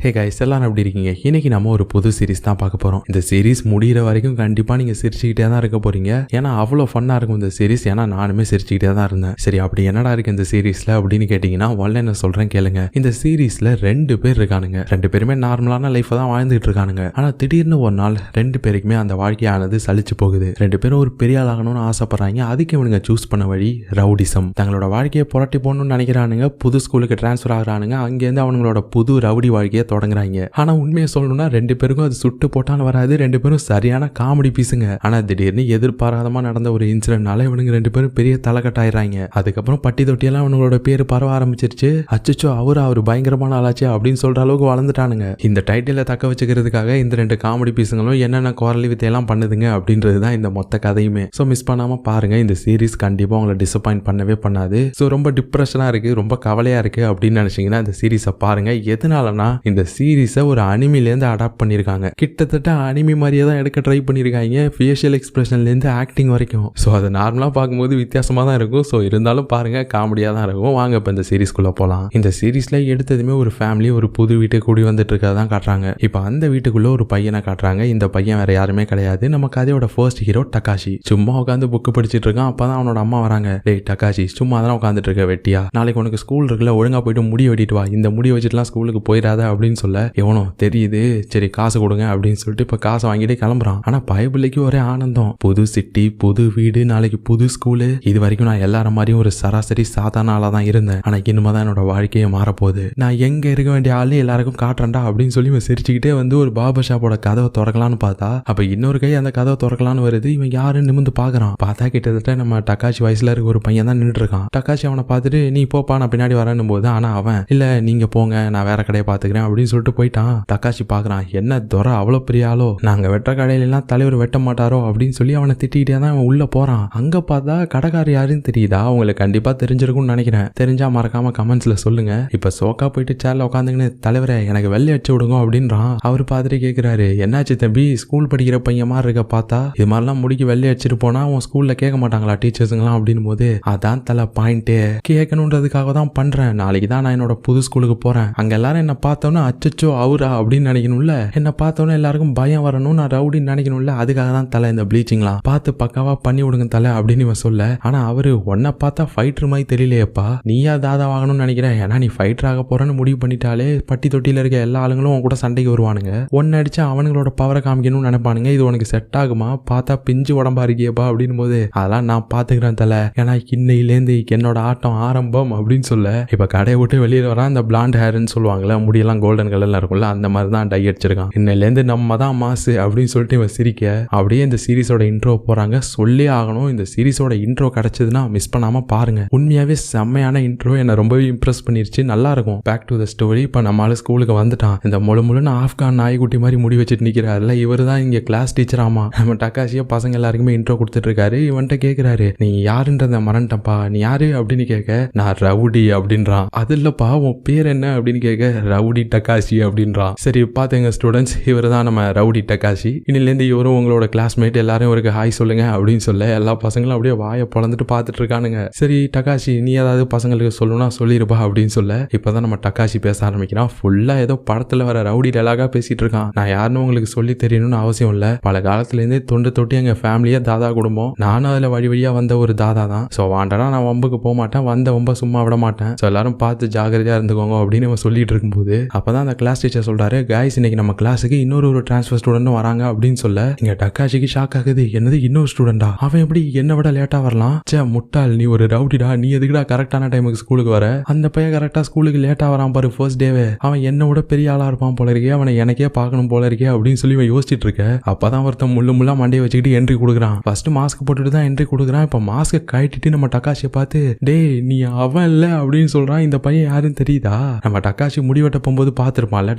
Hey guys, எல்லாரும் எப்படி இருக்கீங்க? இன்னைக்கு நம்ம ஒரு புது சீரிஸ் தான் பார்க்க போறோம். இந்த சீரிஸ் முடிகிற வரைக்கும் கண்டிப்பா நீங்க சிரிச்சுக்கிட்டே தான் இருக்க போறீங்க. ஏன்னா அவ்வளோ ஃபன்னா இருக்கும் இந்த சீரிஸ். ஏன்னா நானுமே சிரிச்சுக்கிட்டே தான் இருந்தேன். சரி, அப்படி என்னடா இருக்கு இந்த சீரிஸ்ல அப்படின்னு கேட்டீங்கன்னா, ஒன்ல என்ன சொல்றேன் கேளுங்க. இந்த சீரிஸ்ல 2 பேர் இருக்கானுங்க. 2 பேருமே நார்மலான லைஃப் தான் வாழ்ந்துட்டு இருக்கானுங்க. ஆனா திடீர்னு ஒரு நாள் 2 பேருக்குமே அந்த வாழ்க்கையானது சலிச்சு போகுது. 2 பேரும் ஒரு பெரிய ஆள் ஆகணும்னு ஆசைப்படுறாங்க. அதுக்கு இவனுங்க சூஸ் பண்ண வழி ரவுடிசம். தங்களோட வாழ்க்கையை புரட்டி போகணும்னு நினைக்கிறானுங்க. புது ஸ்கூலுக்கு டிரான்ஸ்ஃபர் ஆகுறானுங்க. அங்கேருந்து அவங்களோட புது ரவுடி வாழ்க்கையை தொடங்குறாங்க. ஆனா உண்மையை சொல்லணும்னா 2 பேருக்கும் அது சுட்டு போட்டாலும் வராது. 2 பேரும் சரியான காமெடி பீஸுங்க. ஆனா திடீர்னு எதிர்பாராதமா நடந்த ஒரு இன்சிடென்ட்னால இவனுங்க 2 பேரும் பெரிய தலைக்கட்டாயிராங்க. அதுக்கப்புறம் பட்டி தொட்டியெல்லாம் அவங்களோட பேரு பரவ ஆரம்பிச்சிருச்சு. அச்சோ அவரு பயங்கரமான ஆளாச்சு அப்படின்னு சொல்ற அளவுக்கு வளர்ந்துட்டானுங்க. இந்த டைட்டில தக்க வச்சுக்கிறதுக்காக இந்த 2 காமெடி பீஸுங்களும் என்னென்ன குரலி வித்தையெல்லாம் பண்ணுதுங்க அப்படின்றதுதான் இந்த மொத்த கதையுமே. ஸோ மிஸ் பண்ணாம பாருங்க. இந்த சீரிஸ் கண்டிப்பா உங்களை டிசப்பாயிண்ட் பண்ணவே பண்ணாது. ஸோ ரொம்ப டிப்ரெஷனா இருக்கு, ரொம்ப கவலையா இருக்கு அப்படின்னு நினைச்சீங்கன்னா இந்த சீரிஸை பாருங்க. எதனாலனா இந்த சீரிஸை ஒரு அனிமிலேருந்து அடாப்ட் பண்ணியிருக்காங்க. கிட்டத்தட்ட அனிமி மாதிரியே தான் எடுக்க ட்ரை பண்ணியிருக்காங்க. ஃபேஷியல் எக்ஸ்பிரஷன்லேருந்து ஆக்டிங் வரைக்கும். ஸோ அது நார்மலாக பார்க்கும்போது வித்தியாசமாக தான் இருக்கும். ஸோ இருந்தாலும் பாருங்க, காமெடியாக தான் இருக்கும். வாங்க இப்போ இந்த சீரிஸ்குள்ளே போகலாம். இந்த சீரிஸில் எடுத்ததுமே ஒரு ஃபேமிலி ஒரு புது வீட்டுக்கு கூடி வந்துட்டு இருக்கதான் காட்டுறாங்க. இப்போ அந்த வீட்டுக்குள்ள ஒரு பையனை காட்டுறாங்க. இந்த பையன் வேற யாருமே கிடையாது, நம்ம கதையோட ஃபர்ஸ்ட் ஹீரோ டகாஷி. சும்மா உட்காந்து புக்கு படிச்சுட்டு இருக்கான். அப்பதான் அவனோட அம்மா வராங்க. டேய் டகாஷி, சும்மா தான் உட்காந்துட்டு இருக்க வெட்டியா, நாளைக்கு உனக்கு ஸ்கூல் இருக்குல்ல, ஒழுங்கா போயிட்டு முடி வெட்டிட்டு வா, இந்த முடி வச்சுட்டுலாம் ஸ்கூலுக்கு போயிடாத அப்படின்னு சொல்ல, எவனோ தெரியுது, சரி காசு கொடுங்க அப்படின்னு சொல்லிட்டு இப்ப காசை வாங்கிட்டு கிளம்புறான். ஆனா பயபிள்ளைக்கு ஒரே ஆனந்தம். புது சிட்டி, புது வீடு, நாளைக்கு புது ஸ்கூலு. இது வரைக்கும் நான் எல்லாரும் மாதிரியும் ஒரு சராசரி சாதாரண ஆளா தான் இருந்தேன். ஆனா இனிமே தான் என்னோட வாழ்க்கையை மாறப்போகுது. நான் எங்க இருக்க வேண்டிய ஆளு எல்லாருக்கும் காட்டுறேன்டா அப்படின்னு சொல்லி இவன் சிரிச்சுக்கிட்டே வந்து ஒரு பாபா ஷாப்போட கதவை திறக்கலான்னு பார்த்தா, அப்ப இன்னொரு கை அந்த கதவை திறக்கலான்னு வருது. இவன் யாருன்னு நிமிந்து பாக்குறான். பார்த்தா கிட்டத்தட்ட நம்ம டகாஷி வயசுல இருக்க ஒரு பையன் தான் நின்றுட்டு இருக்கான். டகாஷி அவனை பார்த்துட்டு நீ போப்பா நான் பின்னாடி வரேன்னும் போது, ஆனா அவன் இல்ல நீங்க போங்க நான் வேற கடையை பாத்துக்கிறேன் அப்படின்னு சொல்லிட்டு போயிட்டான். டகாஷி பாக்குறான், என்ன துரை அவ்வளவு பெரிய ஆளோ, நாங்க வெட்ட கடையில எல்லாம் தலைவர் வெட்ட மாட்டாரோ அப்படின்னு சொல்லி அவனை திட்டிக்கிட்டே தான் அவன் உள்ள போறான். அங்க பார்த்தா கடைக்காரர் யாருன்னு தெரியுதா? உங்களுக்கு கண்டிப்பா தெரிஞ்சிருக்கும்னு நினைக்கிறேன். தெரிஞ்சா மறக்காம கமெண்ட்ஸ்ல சொல்லுங்க. இப்ப சோக்கா போயிட்டு சேர்ல உட்காந்துங்கன்னு, தலைவரை எனக்கு வெள்ளை அடிச்சு விடுங்க அப்படின்றான். அவர் பார்த்துட்டு கேட்கிறாரு, என்னாச்சு தம்பி, ஸ்கூல் படிக்கிற பையன் மாதிரி இருக்க, பார்த்தா இது மாதிரிலாம் முடிக்க வெள்ளை அடிச்சுட்டு போனா உன் ஸ்கூல்ல கேட்க மாட்டாங்களா டீச்சர்ஸுங்களாம் அப்படின்னு போது, அதான் தலை பாயிண்டே, கேட்கணுன்றதுக்காக தான் பண்றேன். நாளைக்கு தான் நான் என்னோட புது ஸ்கூலுக்கு போறேன். அங்க எல்லாரும் என்ன பார்த்தோன்னா அச்சோ அவரா அப்படின்னு நினைக்கணும்ல, என்ன பார்த்தோன்னா எல்லாருக்கும் பயம் வரணும், நான் ரவுடின்னு நினைக்கணும்ல, அதுக்காக தான் தலை இந்த ப்ளீச்சிங்லாம் பார்த்து பக்காவா பண்ணி விடுங்க தலை அப்படின்னு இவன் சொல்ல. ஆனா அவரு உன்னை பார்த்தா ஃபைட்டர் மாதிரி தெரியலையப்பா, நீயா தாதா வாங்கணும்னு நினைக்கிறேன், ஏன்னா நீ ஃபைட்டர் ஆக போறன்னு முடிவு பண்ணிட்டாலே பட்டி தொட்டியில இருக்க எல்லா ஆளுங்களும் உன் கூட சண்டைக்கு வருவானுங்க. ஒன்னு அடிச்சா அவனுங்களோட பவரை காமிக்கணும்னு நினைப்பானுங்க. இது உனக்கு செட் ஆகுமா? பார்த்தா பிஞ்சு உடம்பா இருக்கியப்பா அப்படின்னு போது, அதெல்லாம் நான் பாத்துக்கிறேன் தலை, ஏன்னா இன்னையிலேருந்து என்னோட ஆட்டம் ஆரம்பம் அப்படின்னு சொல்ல, இப்ப கடையை விட்டு வெளியில வரான். அந்த பிளாண்ட் ஹேர்ன்னு சொல்லுவாங்கல்ல, முடியெல்லாம் கோல்டன் கலர்ல இருக்கும்ல, அந்த மாதிரி தான் டை அடிச்சிருக்கான். இன்னையிலேருந்து நம்ம தான் மாசு அப்படின்னு சொல்லிட்டு இவன் சிரிக்க, அப்படியே இந்த சீரிஸோட இன்ட்ரோ போறாங்க. சொல்லி ஆகணும், இந்த சீரிஸோட இன்ட்ரோ கிடைச்சதுன்னா மிஸ் பண்ணாம பாருங்க. உண்மையாவே செம்மையான இன்ட்ரோ, என்ன ரொம்பவே இம்ப்ரெஸ் பண்ணிருச்சு. நல்லா இருக்கும். Back to the story. இப்ப நம்மளால ஸ்கூலுக்கு வந்துட்டான். இந்த முழுன்னு ஆப்கான் நாய்க்குட்டி மாதிரி முடி வச்சுட்டு நிக்கிறாருல, இவரு தான் இங்க கிளாஸ் டீச்சர். ஆமா, நம்ம டகாஷியா பசங்க எல்லாருக்குமே இன்ட்ரோ கொடுத்துட்டு இருக்காரு. இவன்ட்ட கேக்குறாரு, நீ யாருன்றத மறந்துட்டப்பா, நீ யாரு அப்படின்னு கேட்க, நான் ரவுடி அப்படின்றான். அது இல்லப்பா உன் பேர் என்ன அப்படின்னு கேட்க, ரவுடி டகாஷி அப்படின்றான். சரி பாத்துங்க ஸ்டூடெண்ட்ஸ், இவர் தான் நம்ம ரவுடி டகாஷி. இன்னிலேருந்து இவரும் உங்களோட கிளாஸ்மேட், எல்லாரும் இவருக்கு ஹாய் சொல்லுங்க அப்படின்னு சொல்ல, எல்லா பசங்களும் அப்படியே வாயை பொழந்துட்டு பாத்துட்டு இருக்கானுங்க. சரி டகாஷி, நீ ஏதாவது பசங்களுக்கு சொல்லணும்னா சொல்லிருப்பா அப்படின்னு சொல்ல, இப்பதான் நம்ம டகாஷி பேச ஆரம்பிக்கிறான். ஃபுல்லா ஏதோ படத்துல வர ரவுடி டயலாகா பேசிட்டு இருக்கான். நான் யாருன்னு உங்களுக்கு சொல்லி தெரியணும்னு அவசியம் இல்ல, பல காலத்துல இருந்தே தொண்டு தொட்டி எங்க ஃபேமிலியா தாதா குடும்பம், நானும் அதுல வழி வழியா வந்த ஒரு தாதா தான். சோ வாண்டனா நான் வம்புக்கு போக மாட்டேன், வந்த வம்ப சும்மா விட மாட்டேன். சோ எல்லாரும் பார்த்து ஜாகிரதையா இருந்துக்கோங்க அப்படின்னு இவன் சொல்லிட்டு இருக்கும்போது, அப்பதான் அந்த கிளாஸ் டீச்சர் சொல்றாரு, கைஸ் இன்னைக்கு நம்ம கிளாஸுக்கு இன்னொரு டிரான்ஸ்ஃபர் ஸ்டூடெண்ட் வராங்க அப்படின்னு சொல்ல, இங்க டகாஷிக்கு ஷாக் ஆகுது. என்னது இன்னொரு ஸ்டூடெண்டா? அவன் எப்படி என்ன விட லேட்டா வரலாம்? சே முட்டாள், நீ ஒரு ரவுடிடா, நீ எதுக்குடா கரெக்டான டைமுக்கு ஸ்கூலுக்கு வர? அந்த பையன் கரெக்டா ஸ்கூலுக்கு லேட்டா வரான் பாரு ஃபர்ஸ்ட் டேவே, அவன் என்ன விட பெரிய ஆளா இருப்பான் போல இருக்கே, அவனை எனக்கே பார்க்கணும் போல இருக்கே அப்படின்னு சொல்லி இவன் யோசிச்சுட்டு இருக்க. அப்பதான் ஒருத்தன் முள்ளா மண்டையை வச்சுக்கிட்டு என்ட்ரி கொடுக்குறான். ஃபர்ஸ்ட் மாஸ்க் போட்டுட்டு தான் என்ட்ரி கொடுக்குறான். இப்ப மாஸ்க் கழட்டிட்டு நம்ம டகாஷியை பார்த்து, டேய் நீ அவன் இல்ல அப்படின்னு சொல்றான். இந்த பையன் யாருன்னு தெரியுதா? நம்ம டகாஷி முடிவெட்ட போகும்போது பார்த்திருப்பான்ல,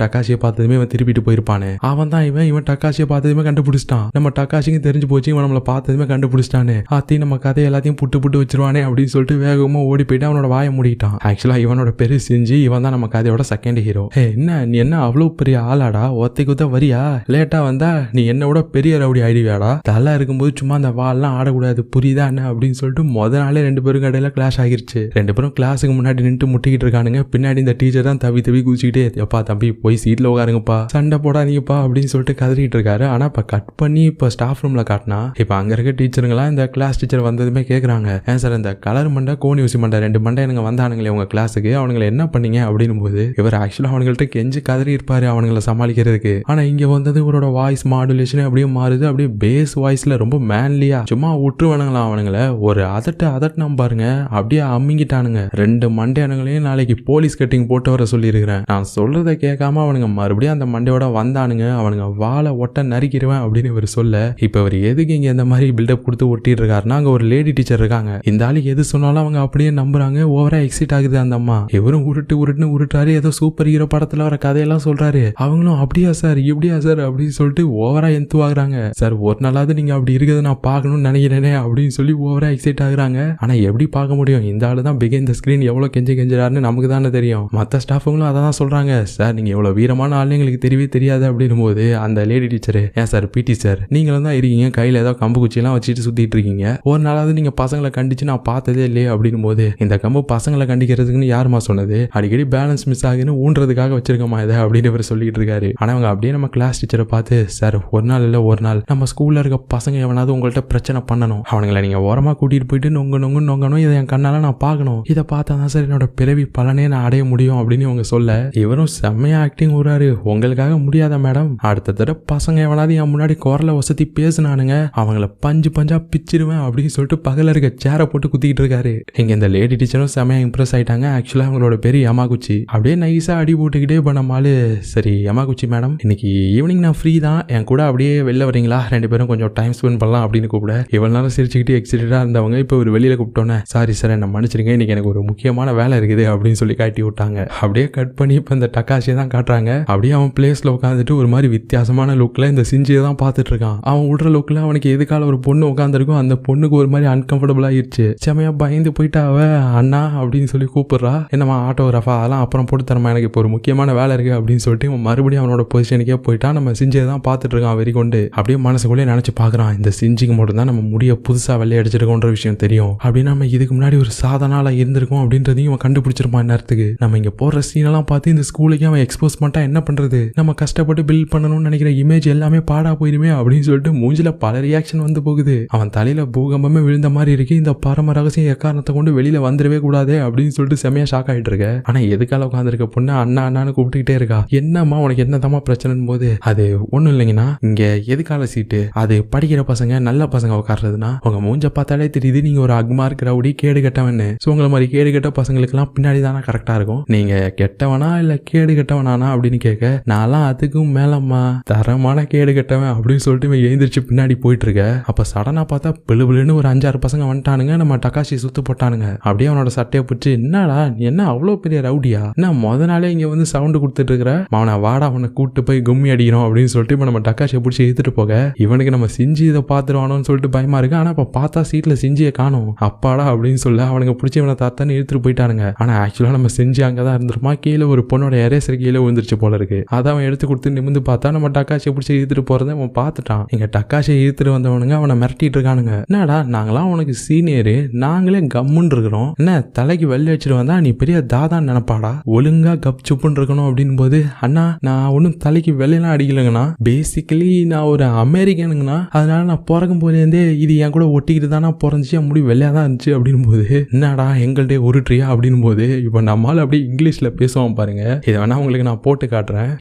டகாஷியை பார்த்ததுமே இவன் திருப்பிட்டு போயிருப்பானே, அவன் தான் இவன். இவன் டகாஷியை பார்த்ததுமே கண்டுபிடிச்சிட்டான். நம்ம டகாஷிக்கு தெரிஞ்சு போச்சு, இவன் நம்மளை பார்த்ததுமே கண்டுபிடிச்சிட்டானே, ஆத்தி நம்ம கதை எல்லாத்தையும் புட்டு வச்சிருவானே அப்படின்னு சொல்லிட்டு வேகமா ஓடி போயிட்டு அவனோட வாயை மூடிட்டான். ஆக்சுவலா இவனோட பெரு செஞ்சு இவன் தான் நம்ம கதையோட செகண்ட் ஹீரோ. என்ன நீ என்ன அவ்வளவு பெரிய ஆளாடா, ஒத்தைக்குத்த வரியா, லேட்டா வந்தா நீ என்ன விட பெரிய ரவுடி ஆயிடுவியாடா, தலை இருக்கும்போது சும்மா அந்த வால்லாம் ஆடக்கூடாது புரியுதா என்ன அப்படின்னு சொல்லிட்டு முத நாளே 2 பேரும் கடையில கிளாஷ் ஆகிருச்சு. 2 பேரும் கிளாஸுக்கு முன்னாடி நின்று முட்டிக்கிட்டு இருக்கானுங்க. பின்னாடி இந்த டீச்சர் தான் தவி குதிச்சுக்கிட்டே, எப்ப என்னப்பா தம்பி போய் சீட்ல உட்காருங்கப்பா, சண்டை போடாதீங்கப்பா அப்படின்னு சொல்லிட்டு கதறிட்டு இருக்காரு. ஆனா இப்ப கட் பண்ணி இப்ப ஸ்டாஃப் ரூம்ல காட்டினா இப்ப அங்க இருக்க டீச்சருங்களா இந்த கிளாஸ் டீச்சர் வந்ததுமே கேக்குறாங்க, ஏன் சார் இந்த கலர் மண்டை கோனி ஊசி மண்டை 2 மண்டை எனக்கு வந்தானுங்களே உங்க கிளாஸுக்கு, அவனுங்களை என்ன பண்ணீங்க அப்படின்னு போது இவர் ஆக்சுவலா அவனுங்கள்ட்ட கெஞ்சி கதறி இருப்பாரு அவனுங்களை சமாளிக்கிறதுக்கு. ஆனா இங்க வந்தது இவரோட வாய்ஸ் மாடுலேஷன் அப்படியே மாறுது. அப்படியே பேஸ் வாய்ஸ்ல ரொம்ப மேன்லியா சும்மா விட்டுருவானுங்களா அவனுங்களை ஒரு அதட்டினா பாருங்க, அப்படியே அம்மிங்கிட்டானுங்க. 2 மண்டையானுங்களையும் நாளைக்கு போலீஸ் கட்டிங் போட்டு வர சொல்லியிருக்கிறேன். நான் சொல்றதை கேட்காம அவனுங்க மறுபடியும் அந்த மண்டையோட வந்தானுங்க, அவனுங்க வாழை ஒட்ட நறுக்கிடுவேன் அப்படின்னு இவர் சொல்ல, இப்ப இவர் எதுக்கு இங்க இந்த மாதிரி பில்டப் கொடுத்து ஒட்டிட்டு இருக்காருன்னா அங்க ஒரு லேடி டீச்சர் இருக்காங்க. இந்த ஆளுக்கு எது சொன்னாலும் அவங்க அப்படியே நம்புறாங்க. ஓவரா எக்ஸைட் ஆகுது அந்த அம்மா. இவரும் உருட்டுன்னு உருட்டாரு, ஏதோ சூப்பர் ஹீரோ படத்துல வர கதையெல்லாம் சொல்றாரு. அவங்களும் அப்படியா சார் இப்படியா சார் அப்படின்னு சொல்லிட்டு ஓவரா எந்துவாகுறாங்க. சார் ஒரு நாளாவது நீங்க அப்படி இருக்கிறத நான் பார்க்கணும்னு நினைக்கிறேனே அப்படின்னு சொல்லி ஓவரா எக்ஸைட் ஆகுறாங்க. ஆனா எப்படி பார்க்க முடியும், இந்த ஆளு தான் பிகைண்ட் த ஸ்கிரீன் எவ்வளவு கெஞ்சுறாருன்னு நமக்கு தானே தெரியும். மற்ற ஸ்டாஃபுங்களும் அதான் சொல்றாங்க, சார் நீங்க எவ்வளவு வீரமான ஆளு எங்களுக்கு தெரியவே தெரியாது அப்படின்னு போது அந்த லேடி டீச்சர், ஏன் சார் பிடி சார் நீங்களும் தான் இருக்கீங்க, கையில ஏதோ கம்பு குச்சியெல்லாம் வச்சுட்டு சுத்திட்டு இருக்கீங்க, ஒரு நாளாவது நீங்க பசங்களை கண்டிச்சு நான் பார்த்ததே இல்லையே அப்படின்னு போது, இந்த கம்பு பசங்களை கண்டிக்கிறதுக்குன்னு யாருமா சொன்னது, அடிக்கடி பேலன்ஸ் மிஸ் ஆகுன்னு ஊன்றதுக்காக வச்சிருக்கமா இதை அப்படின்னு இவர் சொல்லிட்டு இருக்காரு. ஆனா அவங்க அப்படியே நம்ம கிளாஸ் டீச்சரை பார்த்து, சார் ஒரு நாள் இல்ல ஒரு நாள் நம்ம ஸ்கூல்ல இருக்க பசங்க எவனாவது உங்கள்ட்ட பிரச்சனை பண்ணணும், அவனுங்களை நீங்க ஓரமா கூட்டிட்டு போயிட்டு நொங்கணும், இதை என் கண்ணால நான் பார்க்கணும், இதை பார்த்தா தான் சார் என்னோட பிறவி பலனே நான் அடைய முடியும் அப்படின்னு அவங்க சொல்ல, இவரும் செம்மையா ஆக்டிங் ஊறாரு. உங்களுக்காக முடியாத மேடம், அடுத்த தடவை பசங்க எவனாவது என் முன்னாடி குரலை வசதி பேசுனானுங்க அவங்கள பஞ்சா பிச்சிருவேன் அப்படின்னு சொல்லிட்டு பகல இருக்க சேரை போட்டு குத்திக்கிட்டு இருக்காரு. இங்க இந்த லேடி டீச்சரும் செம்மையா இம்ப்ரெஸ் ஆயிட்டாங்க. ஆக்சுவலா அவங்களோட பேரு யமாகுச்சி. அப்படியே நைஸா அடி போட்டுக்கிட்டே பண்ணமாலு, சரி யமாகுச்சி மேடம் இன்னைக்கு ஈவினிங் நான் ஃப்ரீ தான், என் கூட அப்படியே வெளில வரீங்களா, 2 பேரும் கொஞ்சம் டைம் ஸ்பெண்ட் பண்ணலாம் அப்படின்னு கூப்பிட, இவ்வளவு நேரம் சிரிச்சுக்கிட்டு எக்ஸைட்டடா இருந்தவங்க இப்ப ஒரு வெளியில கூப்பிட்டோன்னே, சாரி சார் என்ன மன்னிச்சிருங்க இன்னைக்கு எனக்கு ஒரு முக்கியமான வேலை இருக்குது அப்படின்னு சொல்லி காட்டி விட்டாங்க. அப்படியே கட் பண்ணி இப்ப இந்த டக்காசியை தான் காட்டுறாங்க. அப்படியே அவன் பிளேஸ்ல உட்காந்துட்டு ஒரு மாதிரி வித்தியாசமான லுக்ல இந்த சிஞ்சியை தான் பார்த்துட்டு இருக்கான். அவன் விடுற லுக்ல அவனுக்கு எதுக்கால ஒரு பொண்ணு உட்காந்துருக்கும், அந்த பொண்ணுக்கு ஒரு மாதிரி அன்கம்ஃபர்டபுள் ஆயிடுச்சு. செமையா பயந்து போயிட்டு அவ அண்ணா அப்படின்னு சொல்லி கூப்பிடுறா, என்னமா ஆட்டோகிராஃபா அதெல்லாம் அப்புறம் போட்டு தரமா, எனக்கு இப்போ ஒரு முக்கியமான வேலை இருக்கு அப்படின்னு சொல்லிட்டு மறுபடியும் அவனோட பொசிஷனுக்கே போயிட்டான். நம்ம சிஞ்சியை தான் பார்த்துட்டு இருக்கான் வெறி கொண்டு. அப்படியே மனசுக்குள்ளே நினைச்சு பாக்குறான், இந்த சிஞ்சிக்கு மட்டும் தான் நம்ம முடிய புதுசா வெள்ளை அடிச்சிருக்கோன்ற விஷயம் தெரியும், அப்படின்னு நம்ம இதுக்கு முன்னாடி ஒரு சாதனால இருந்திருக்கோம் அப்படின்றதையும் அவன் கண்டுபிடிச்சிருப்பான் நேரத்துக்கு. நம்ம இங்க போடுற சீனெல்லாம் பார்த்து இந்த ஸ்கூலுக்கு அவன் எக்ஸ்போஸ் பண்ணிட்டா என்ன பண்றது, நம்ம கஷ்டப்பட்டு பில்ட் பண்ணணும்னு நினைக்கிற இமேஜ் எல்லாமே பாடா போயிருமே அப்படின்னு சொல்லிட்டு மூஞ்சில பல ரியாக்ஷன் வந்து போகுது. அவன் தலையில பூகம்பமே விழுந்த மாதிரி இருக்கு. இந்த பரம ரகசியம் எக்காரணத்தை கொண்டு வெளியில வந்துடவே கூடாது அப்படின்னு சொல்லிட்டு செமையா ஷாக் ஆயிட்டு இருக்க. ஆனா எதுக்கால உட்காந்துருக்க பொண்ணு அண்ணான்னு கூப்பிட்டுக்கிட்டே இருக்கா. என்னம்மா உனக்கு என்னதாம்மா பிரச்சனைன்னு போது, அது ஒண்ணும் இல்லைங்கன்னா இங்க எதுக்கால சீட்டு, அது படிக்கிற பசங்க நல்ல பசங்க உட்கார்றதுன்னா உங்க மூஞ்ச பார்த்தாலே தெரியுது நீங்க ஒரு அக்மார்க் ரவுடி கேடு கெட்டவன்னு. சோ உங்களை மாதிரி கேடு கெட்ட பசங்களுக்கு எல்லாம் பின்னாடி தானே கரெக்டா இருக்கும், நீங்க கெட்டவனா இல்ல கேடு கெட்டவனானா அப்படின்னு கேட்க, நான்லாம் அதுக்கும் மேலம்மா தரமான கேடு கெட்டவன் அப்படின்னு சொல்லிட்டு எழுந்திரிச்சு பின்னாடி போயிட்டு இருக்க. அப்ப சடனா பார்த்தா பிளுபிளுன்னு ஒரு 5-6 பசங்க வந்துட்டானுங்க. நம்ம டக்காசி சுத்து போட்டானுங்க. அப்படியே அவனோட சட்டையை பிடிச்சி, என்னடா என்ன அவ்வளவு பெரிய ரவுடியா, என்ன முத நாளே இங்க வந்து சவுண்ட் கொடுத்துட்டு இருக்கிற, அவனை வாடா அவனை கூட்டு போய் கும்மி அடிக்கிறோம் அப்படின்னு சொல்லிட்டு இப்ப நம்ம டக்காசியை பிடிச்சி இழுத்துட்டு போக, இவனுக்கு நம்ம சிஞ்சி இதை பாத்துருவானோன்னு சொல்லிட்டு பயமா இருக்கு. ஆனா இப்ப பார்த்தா சீட்ல சிஞ்சியை காணும். அப்பாடா அப்படின்னு சொல்ல அவனுக்கு பிடிச்சி இவனை தாத்தான்னு இழுத்துட்டு போயிட்டானுங்க. ஆனா ஆக்சுவலா நம்ம செஞ்சு அங்கதான் இருந்திருமா, கீழே ஒரு பொண்ணோட எரேசர் கீழே விழுந்துருச்சு போல இருக்கு. அதை அவன் எடுத்து கொடுத்து நிமிந்து பார்த்தா நம்ம டக்காசியை பிடிச்சி இழுத்துட்டு போறதை அவன் பார்த்துட்டான். இங்க டக்காசியை இழுத்துட்டு வந்தவனுங்க அவனை மிரட்டிட்டு இருக்கானுங்க. என்னடா நாங்களாம் உனக்கு சீனியரு, நாங்களே கம்முன்னு இருக்கிறோம், என்ன தலைக்கு வெள்ளை வச்சுட்டு வந்தா நீ பெரிய தாதான் நினைப்பாடா, ஒழுங்கா கப் சுப்புன்னு இருக்கணும் அப்படின்னு போது, அண்ணா நான் ஒன்னும் தலைக்கு வெள்ளையெல்லாம் அடிக்கலங்கண்ணா, பேசிக்கலி நான் ஒரு அமெரிக்கனுங்கண்ணா, அதனால நான் பிறக்கும் போதேருந்தே இது என் கூட ஒட்டிக்கிட்டு தானா பிறந்துச்சு, என் முடி வெள்ளையா தான் இருந்துச்சு அப்படின்னு போது, என்னடா எங்கள்டே உருட்டுறியா அப்படின்னு போது, இப்ப நம்மளால அப்படியே இங்கிலீஷ்ல பேசுவோம் பாருங்க. இதை வேணா உங்களுக்கு நான் போட்டு காட்டுறேன்.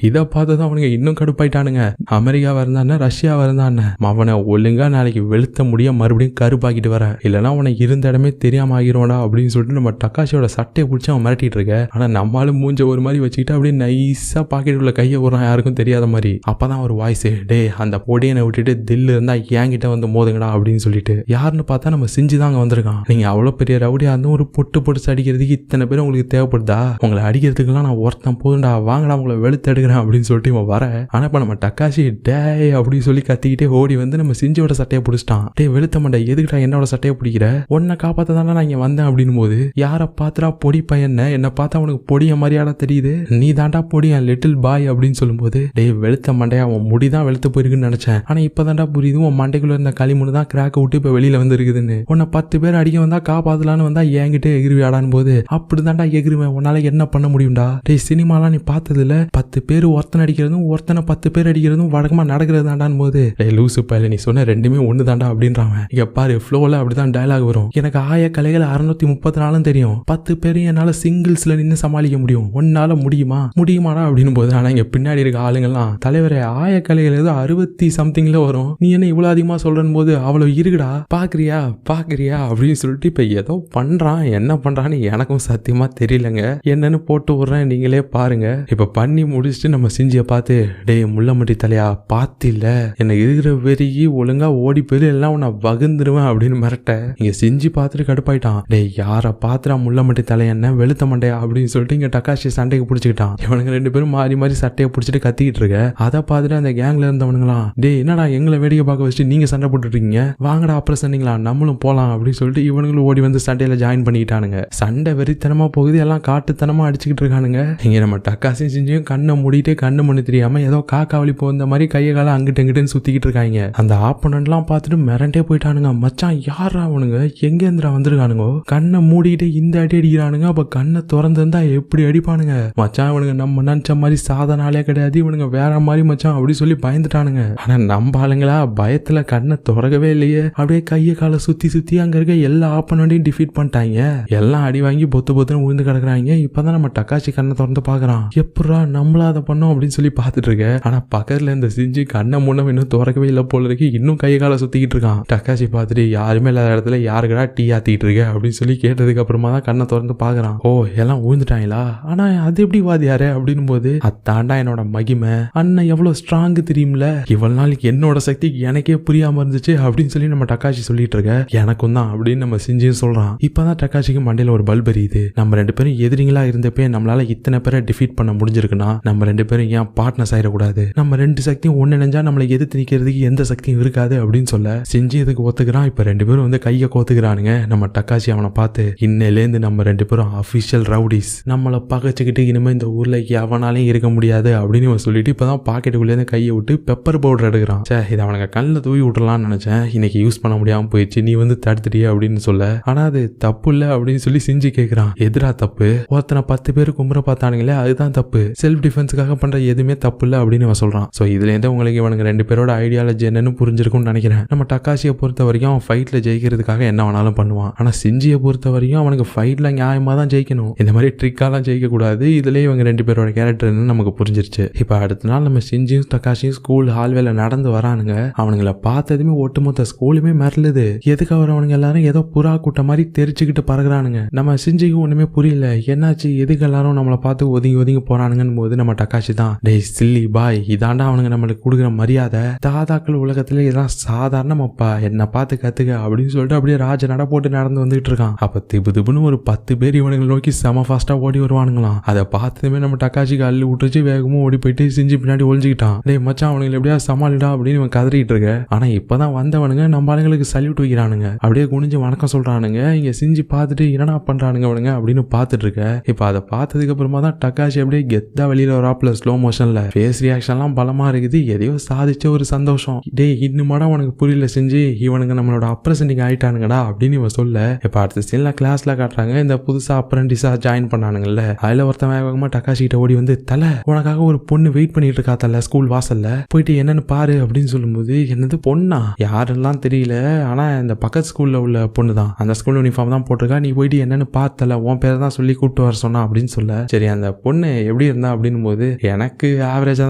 இதை பார்த்துதான் அவனுங்க இன்னும் கடுப்பாயிட்டானுங்க. அமெரிக்காவா இருந்தானே ரஷ்யாவா இருந்தானே, அவனை ஒழுங்கா நாளைக்கு வெளுத்த முடிய மறுபடியும் கருப்பாக்கிட்டு வர, இல்லைன்னா அவனை இருந்த இடமே தெரியாம ஆகிருவாடா அப்படின்னு சொல்லிட்டு நம்ம டக்காசியோட சட்டையை பிடிச்சி அவன் மிரட்டிட்டு இருக்க. ஆனா நம்மளும் மூஞ்ச ஒரு மாதிரி வச்சுக்கிட்டு அப்படியே நைஸா பாக்கெட் உள்ள கையை விடுறான் யாருக்கும் தெரியாத மாதிரி. அப்பதான் ஒரு வாய்ஸ், டே அந்த பொடியனை விட்டுட்டு தில்லு இருந்தா என்கிட்ட வந்து மோதுங்கடா அப்படின்னு சொல்லிட்டு, யாருன்னு பார்த்தா நம்ம செஞ்சு தாங்க வந்திருக்கான். நீங்க அவ்வளவு பெரிய ரவுடியா இருந்தும் ஒரு பொட்டு பொடிச்சு அடிக்கிறதுக்கு இத்தனை பேர் உங்களுக்கு தேவைப்படுதா, உங்களை அடிக்கிறதுக்குலாம் நான் ஒருத்தன் போதுண்டா, வாங்கடா உங்களை வெளுத்து எடுக்க பாத்துக்கிறேன் அப்படின்னு சொல்லிட்டு இவன் வர. ஆனா இப்ப நம்ம டக்காஷி டே அப்படின்னு சொல்லி கத்திக்கிட்டே ஓடி வந்து நம்ம சிஞ்சியோட சட்டையை பிடிச்சிட்டான். டே வெளுத்த மண்டை எதுக்குடா என்னோட சட்டையை பிடிக்கிற, உன்னை காப்பாத்த தானே நான் இங்க வந்தேன் அப்படின்னு போது, யார பாத்துறா பொடி பையன், என்ன பார்த்தா அவனுக்கு பொடிய மாதிரியாடா தெரியுது, நீ தாண்டா பொடியா லிட்டில் பாய் அப்படின்னு சொல்லும்போது, டே வெளுத்த மண்டையா அவன் முடிதான் வெளுத்து போயிருக்குன்னு நினைச்சேன், ஆனா இப்பதான்டா புரியுது உன் மண்டைக்குள்ள இருந்த களிமண் தான் கிராக்க விட்டு இப்ப வெளியில வந்து இருக்குதுன்னு. உன்னை 10 பேர் அடிக்க வந்தா காப்பாத்தலான்னு வந்தா என்கிட்ட எகிருவியாடான்னு போது, அப்படிதான்டா எகிருவேன், உன்னால என்ன பண்ண முடியும்டா. டே சினிமாலாம் நீ பார்த்தது இல்ல, 10 பேர் ஒருத்தனை அடிக்கிறதும் ஒருத்தனை 10 பேர் அடிக்கிறதும் வழக்கமா நடக்கிறது தாண்டான்னு போது, டே லூசு பையல நீ சொன்ன ரெண்டுமே ஒண்ணு தாண்டா அப்படின்றான். இங்க பாரு ஃப்ளோல அப்படிதான் டயலாக் வரும். எனக்கு ஆய கலைகள் 634 தெரியும், 10 பேரையும் என்னால சிங்கிள்ஸ்ல நின்று சமாளிக்க முடியும், உன்னால முடியுமாடா அப்படின்னு போது, ஆனா இங்க பின்னாடி இருக்க ஆளுங்கெல்லாம் தலைவரே ஆய கலைகள் ஏதோ 60 சம்திங்ல வரும், நீ என்ன இவ்வளவு அதிகமா சொல்றன்னு போது, அவ்வளவு இருக்குடா பாக்குறியா அப்படின்னு சொல்லிட்டு இப்ப ஏதோ பண்றான். என்ன பண்றான்னு எனக்கும் சத்தியமா தெரியலங்க, என்னன்னு போட்டு விடுறேன் நீங்களே பாருங்க. இப்ப பண்ணி முடிச்சுட்டு நம்ம சிஞ்சிய பார்த்து, டே முள்ளமட்டி தலையா பாத்தில்ல, என்ன இருக்கிற வெறிகி ஒழுங்கா ஓடி போயிரு எல்லாம் உன்னை வகுந்துருவேன் அப்படின்னு மிரட்ட, இங்க சிஞ்சி பார்த்துட்டு கடுப்பாயிட்டான். டே யார பாத்துறா முள்ளமட்டி தலைய என்ன வெளுத்த மண்டையா அப்படின்னு சொல்லிட்டு இங்க டக்காஷி சண்டைக்கு பிடிச்சிக்கிட்டான். இவனுங்க 2 பேரும் மாறி மாறி சட்டையை பிடிச்சிட்டு கத்திக்கிட்டு இருக்க. அதை பார்த்துட்டு அந்த கேங்ல இருந்தவனுங்களாம், டே என்னடா எங்களை வேடிக்கை பார்க்க வச்சுட்டு நீங்க சண்டை போட்டுட்டு இருக்கீங்க, வாங்கடா அப்புறம் சொன்னீங்களா நம்மளும் போலாம் அப்படின்னு சொல்லிட்டு இவனுங்களும் ஓடி வந்து சண்டையில ஜாயின் பண்ணிக்கிட்டானுங்க. சண்டை வெறித்தனமா போகுது, எல்லாம் காட்டுத்தனமா அடிச்சுக்கிட்டு இருக்கானுங்க. இங்க நம்ம டக்காசியும் செஞ்சும் கண்ணை மூடிட்டு கண்ணு மண்ணு தெரியாம ஏதோ காக்காவளி போந்த மாதிரி கையை காலம் அங்கிட்டு எங்கிட்டுன்னு சுத்திக்கிட்டு இருக்காங்க. அந்த ஆப்போனன்ட் எல்லாம் பார்த்துட்டு மிரண்டே போயிட்டானுங்க. மச்சான் யாரா அவனுங்க, எங்க இருந்துடா வந்திருக்கானுங்க, கண்ணை மூடிக்கிட்டு இந்த அடி அடிக்கிறானுங்க, அப்ப கண்ணை திறந்திருந்தா எப்படி அடிப்பானுங்க மச்சான். இவனுங்க நம்ம நினைச்ச மாதிரி சாதனாலே கிடையாது, இவனுங்க வேற மாதிரி மச்சான் அப்படி சொல்லி பயந்துட்டானுங்க. ஆனா நம்ம ஆளுங்களா பயத்துல கண்ணை திறக்கவே இல்லையே, அப்படியே கையை காலை சுத்தி அங்க இருக்க எல்லா ஆப்போனண்டையும் டிஃபீட் பண்ணிட்டாங்க. எல்லாம் அடி வாங்கி பொத்துன்னு விழுந்து கிடக்குறாங்க. இப்பதான் நம்ம டக்காச்சி கண்ணை திறந்து பாக்குறான், எப்படா நம்மளா அதை பண்ணோம் அப்படின்னு சொல்லி பாத்துட்டு இருக்க. ஆனா பக்கத்துல இந்த செஞ்சு கண்ணை முன்னம் இன்னும் திறக்கவே இல்லை போல இருக்கு, இன்னும் கையை காலை சுத்திக்கிட்டு இருக்கான். டக்காச்சி பார்த்துட்டு யாருமே இல்லாத இடத்துல யாருக்கடா டீ ஆத்திட்டு இருக்க அப்படின்னு சொல்லி கேட்டதுக்கு அப்புறமா தான் கண்ணை திறந்து பாக்குறான். ஓ எல்லாம் ஊழ்ந்துட்டாங்களா, ஆனா அது எப்படி வாதியாரு அப்படின்னு போது, அத்தாண்டா என்னோட மகிமை, அண்ணன் எவ்வளவு ஸ்ட்ராங் தெரியும்ல, இவ்வளவு நாளைக்கு என்னோட சக்தி எனக்கே புரியாம இருந்துச்சு அப்படின்னு சொல்லி நம்ம டக்காச்சி சொல்லிட்டு இருக்க. எனக்கும் தான் அப்படின்னு நம்ம செஞ்சும் சொல்றான். இப்பதான் டக்காச்சிக்கு மண்டையில ஒரு பல்ப் எரியுது. நம்ம 2 பேரும் எதிரிங்களா இருந்தப்பே நம்மளால இத்தனை பேரை டிஃபீட் பண்ண முடிஞ்சிருக்குன்னா நம்ம 2 பேரும் ஏன் பார்ட்னர்ஸ் ஆயிடக்கூடாது, நம்ம 2 சக்தியும் ஒன்னு நினைஞ்சா நம்மளை எதிர்த்து நிக்கிறதுக்கு எந்த சக்தியும் இருக்காது அப்படின்னு சொல்ல செஞ்சு இதுக்கு ஒத்துக்கிறான். இப்ப 2 பேரும் வந்து கையை கோத்துக்கிறானுங்க. நம்ம டக்காச்சி அவனை பார்த்து, இன்னையிலேருந்து நம்ம 2 பேரும் அபிஷியல் ரவுடிஸ், நம்மளை பகச்சுக்கிட்டு இனிமே இந்த ஊர்ல எவனாலையும் இருக்க முடியாது அப்படின்னு சொல்லிட்டு இப்பதான் பாக்கெட்டுக்குள்ளே இருந்து கையை விட்டு பெப்பர் பவுடர் எடுக்கிறான். சே இதை அவனுக்கு கண்ணில் தூவி விட்டுலாம்னு நினைச்சேன், இன்னைக்கு யூஸ் பண்ண முடியாம போயிடுச்சு, நீ வந்து தடுத்துட்டிய அப்படின்னு சொல்ல, ஆனா அது தப்பு இல்ல அப்படின்னு சொல்லி செஞ்சு கேட்கிறான். எதிரா தப்பு, ஒருத்தனை 10 பேர் கும்புற பார்த்தானுங்களே அதுதான் தப்பு, செல்ஃப் டிஃபென்ஸுக்காக பண்ற எதுவுமே தப்பு இல்ல அப்படின்னு அவன் சொல்றான். சோ இதுல இருந்து உங்களுக்கு இவனுக்கு 2 பேரோட ஐடியாலஜி என்னன்னு புரிஞ்சிருக்கும்னு நினைக்கிறேன். நம்ம டக்காசியை பொறுத்த வரைக்கும் அவன் ஃபைட்ல ஜெயிக்கிறதுக்காக என்ன வேணாலும் பண்ணுவான், ஆனா செஞ்சியை பொறுத்த வரைக்கும் அவனுக்கு ஃபைட்ல நியாயமா தான் ஜெயிக்கணும், இந்த மாதிரி ட்ரிக்காலாம் ஜெயிக்க கூடாது. இதுலயே இவங்க 2 பேரோட கேரக்டர் நமக்கு புரிஞ்சிருச்சு. இப்ப அடுத்த நாள் நம்ம செஞ்சியும் டக்காசியும் ஸ்கூல் ஹால்வேல நடந்து வரானுங்க. அவனுங்களை பார்த்ததுமே ஒட்டுமொத்த ஸ்கூலுமே மிரளுது. எதுக்கு அவனுங்க எல்லாரும் ஏதோ புறா கூட்ட மாதிரி தெரிச்சுக்கிட்டு பறகுறானுங்க. நம்ம செஞ்சிக்கு ஒண்ணுமே புரியல, என்னாச்சு எதுக்கு எல்லாரும் நம்மளை பார்த்து ஒதுங்கி போறானுங்கன்னு போது நம்ம டக்காசி தான், டேய் சில்லி பாய், இதாண்டா அவனுங்க நம்மளுக்கு கொடுக்குற மரியாதை, தாதாக்கள் உலகத்துல இதெல்லாம் சாதாரணமாப்பா, என்ன பார்த்து கத்துக்க அப்படின்னு சொல்லிட்டு அப்படியே ராஜ நட போட்டு நடந்து வந்துட்டு இருக்கான். அப்ப திபுன்னு ஒரு 10 பேர் இவனுங்களை நோக்கி செம ஃபாஸ்டா ஓடி வருவானுங்களாம். அதை பார்த்ததுமே நம்ம டக்காசிக்கு அள்ளி விட்டுச்சு, வேகமும் ஓடி போயிட்டு செஞ்சு பின்னாடி ஒழிஞ்சுக்கிட்டான். டேய் மச்சான் அவனுங்களை எப்படியா சமாளிடா அப்படின்னு இவன் கதறிட்டு இருக்க. ஆனா இப்பதான் வந்தவனுங்க நம்ம ஆளுங்களுக்கு சல்யூட் வைக்கிறானுங்க, அப்படியே குனிஞ்சு வணக்கம் சொல்றானுங்க. இங்க செஞ்சு பார்த்துட்டு என்னடா பண்றானுங்க அவனுங்க அப்படின்னு பார்த்துட்டு இருக்க. இப்ப அதை பார்த்ததுக்கு அப்புறமா தான் டக்காசி அப்படியே கெத்தா வெளியில வராப்ல ஸ்லோ மோஷன்ல ஃபேஸ் ரியாக்ஷன்லாம் பலமா இருக்குது. எதையோ சாதிச்ச ஒரு சந்தோஷம். டேய் இன்னுமாடா உனக்கு புரியல செஞ்சு, இவனுங்க நம்மளோட அப்ரசன்டிங் ஆயிட்டானுங்கடா அப்படின்னு இவன் சொல்ல. இப்ப அடுத்த சீன்ல கிளாஸ்ல காட்டுறாங்க, இந்த புதுசா அப்ரண்டிஸா ஜாயின் பண்ணானுங்கல்ல, அதுல ஒருத்தன் வேகமா டக்காசி கிட்ட ஓடி வந்து, தலை உனக்காக ஒரு பொண்ணு வெயிட் பண்ணிட்டு இருக்கா தல ஸ்கூல் வாசல்ல, போயிட்டு என்னன்னு பாரு அப்படின்னு சொல்லும்போது, என்னது பொண்ணா யாரெல்லாம் தெரியல, ஆனா இந்த பக்கத்து ஸ்கூல்ல உள்ள பொண்ணு தான், அந்த ஸ்கூல் யூனிஃபார்ம் தான் போட்டிருக்கா, நீ போயிட்டு என்னன்னு பார்த்தல, உன் பேரை தான் சொல்லி கூப்பிட்டு வர சொன்னா அப்படின்னு சொல்ல. சரி அந்த பொண்ணு எப்படி இருந்தா அப்படின்னு போது, எனக்கு ஆவரேஜா